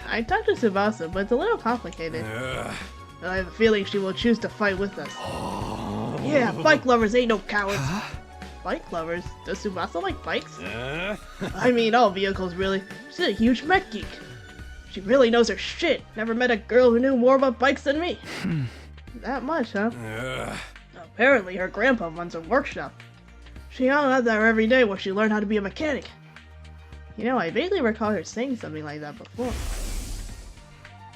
I talked to Tsubasa, but it's a little complicated. I have a feeling she will choose to fight with us. Yeah, bike lovers ain't no cowards. Bike lovers? Does Tsubasa like bikes? I mean, all vehicles, really. She's a huge mech geek. She really knows her shit. Never met a girl who knew more about bikes than me. That much, huh? Apparently, her grandpa runs a workshop. She hung out there every day where she learned how to be a mechanic. You know, I vaguely recall her saying something like that before.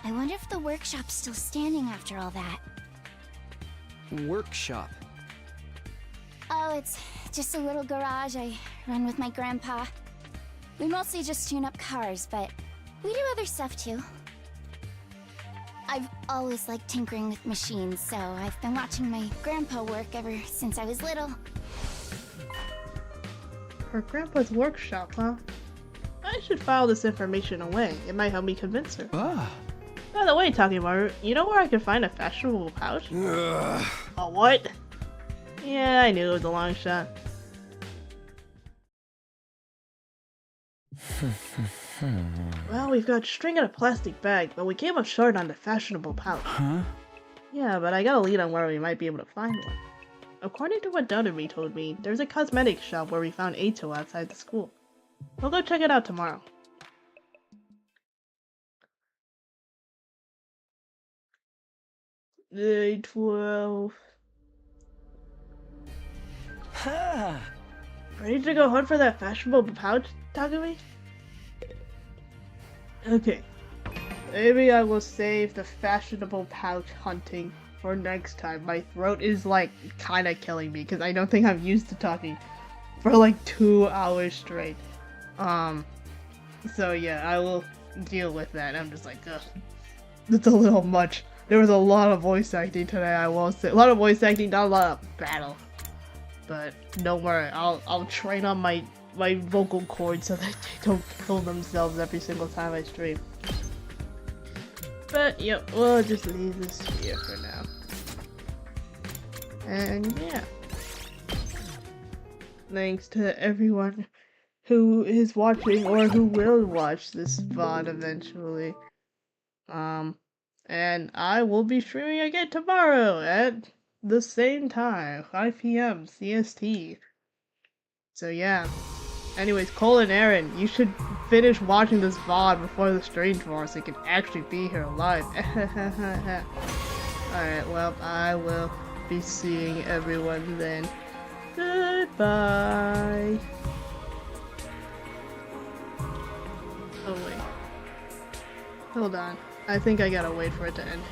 I wonder if the workshop's still standing after all that. Workshop? Oh, it's just a little garage I run with my grandpa. We mostly just tune up cars, but we do other stuff too. I've always liked tinkering with machines, so I've been watching my grandpa work ever since I was little. Her grandpa's workshop, huh? I should file this information away. It might help me convince her. By the way, Takemaru, you know where I could find a fashionable pouch? A what? Yeah, I knew it was a long shot. Well, we've got string in a plastic bag, but we came up short on the fashionable pouch. Yeah, but I got a lead on where we might be able to find one. According to what Dodori told me, there's a cosmetic shop where we found Eito outside the school. We'll go check it out tomorrow. Day 12. Ready to go hunt for that fashionable pouch, Takumi? Okay. Maybe I will save the fashionable pouch hunting for next time. My throat is like kinda killing me because I don't think I'm used to talking for like 2 hours straight. So yeah, I will deal with that. I'm just like, ugh. It's a little much. There was a lot of voice acting today, I will say. A lot of voice acting, not a lot of battle. But don't worry, I'll train on my vocal cords so that they don't kill themselves every single time I stream. But yep, we'll just leave this here for now. And yeah. Thanks to everyone who is watching or who will watch this VOD eventually. And I will be streaming again tomorrow at the same time, 5 p.m. CST. So yeah. Anyways, Cole and Aaron, you should finish watching this VOD before the stream tomorrow so you can actually be here live. Alright, well, I will be seeing everyone then. Goodbye. Oh wait. Hold on. I think I gotta wait for it to end.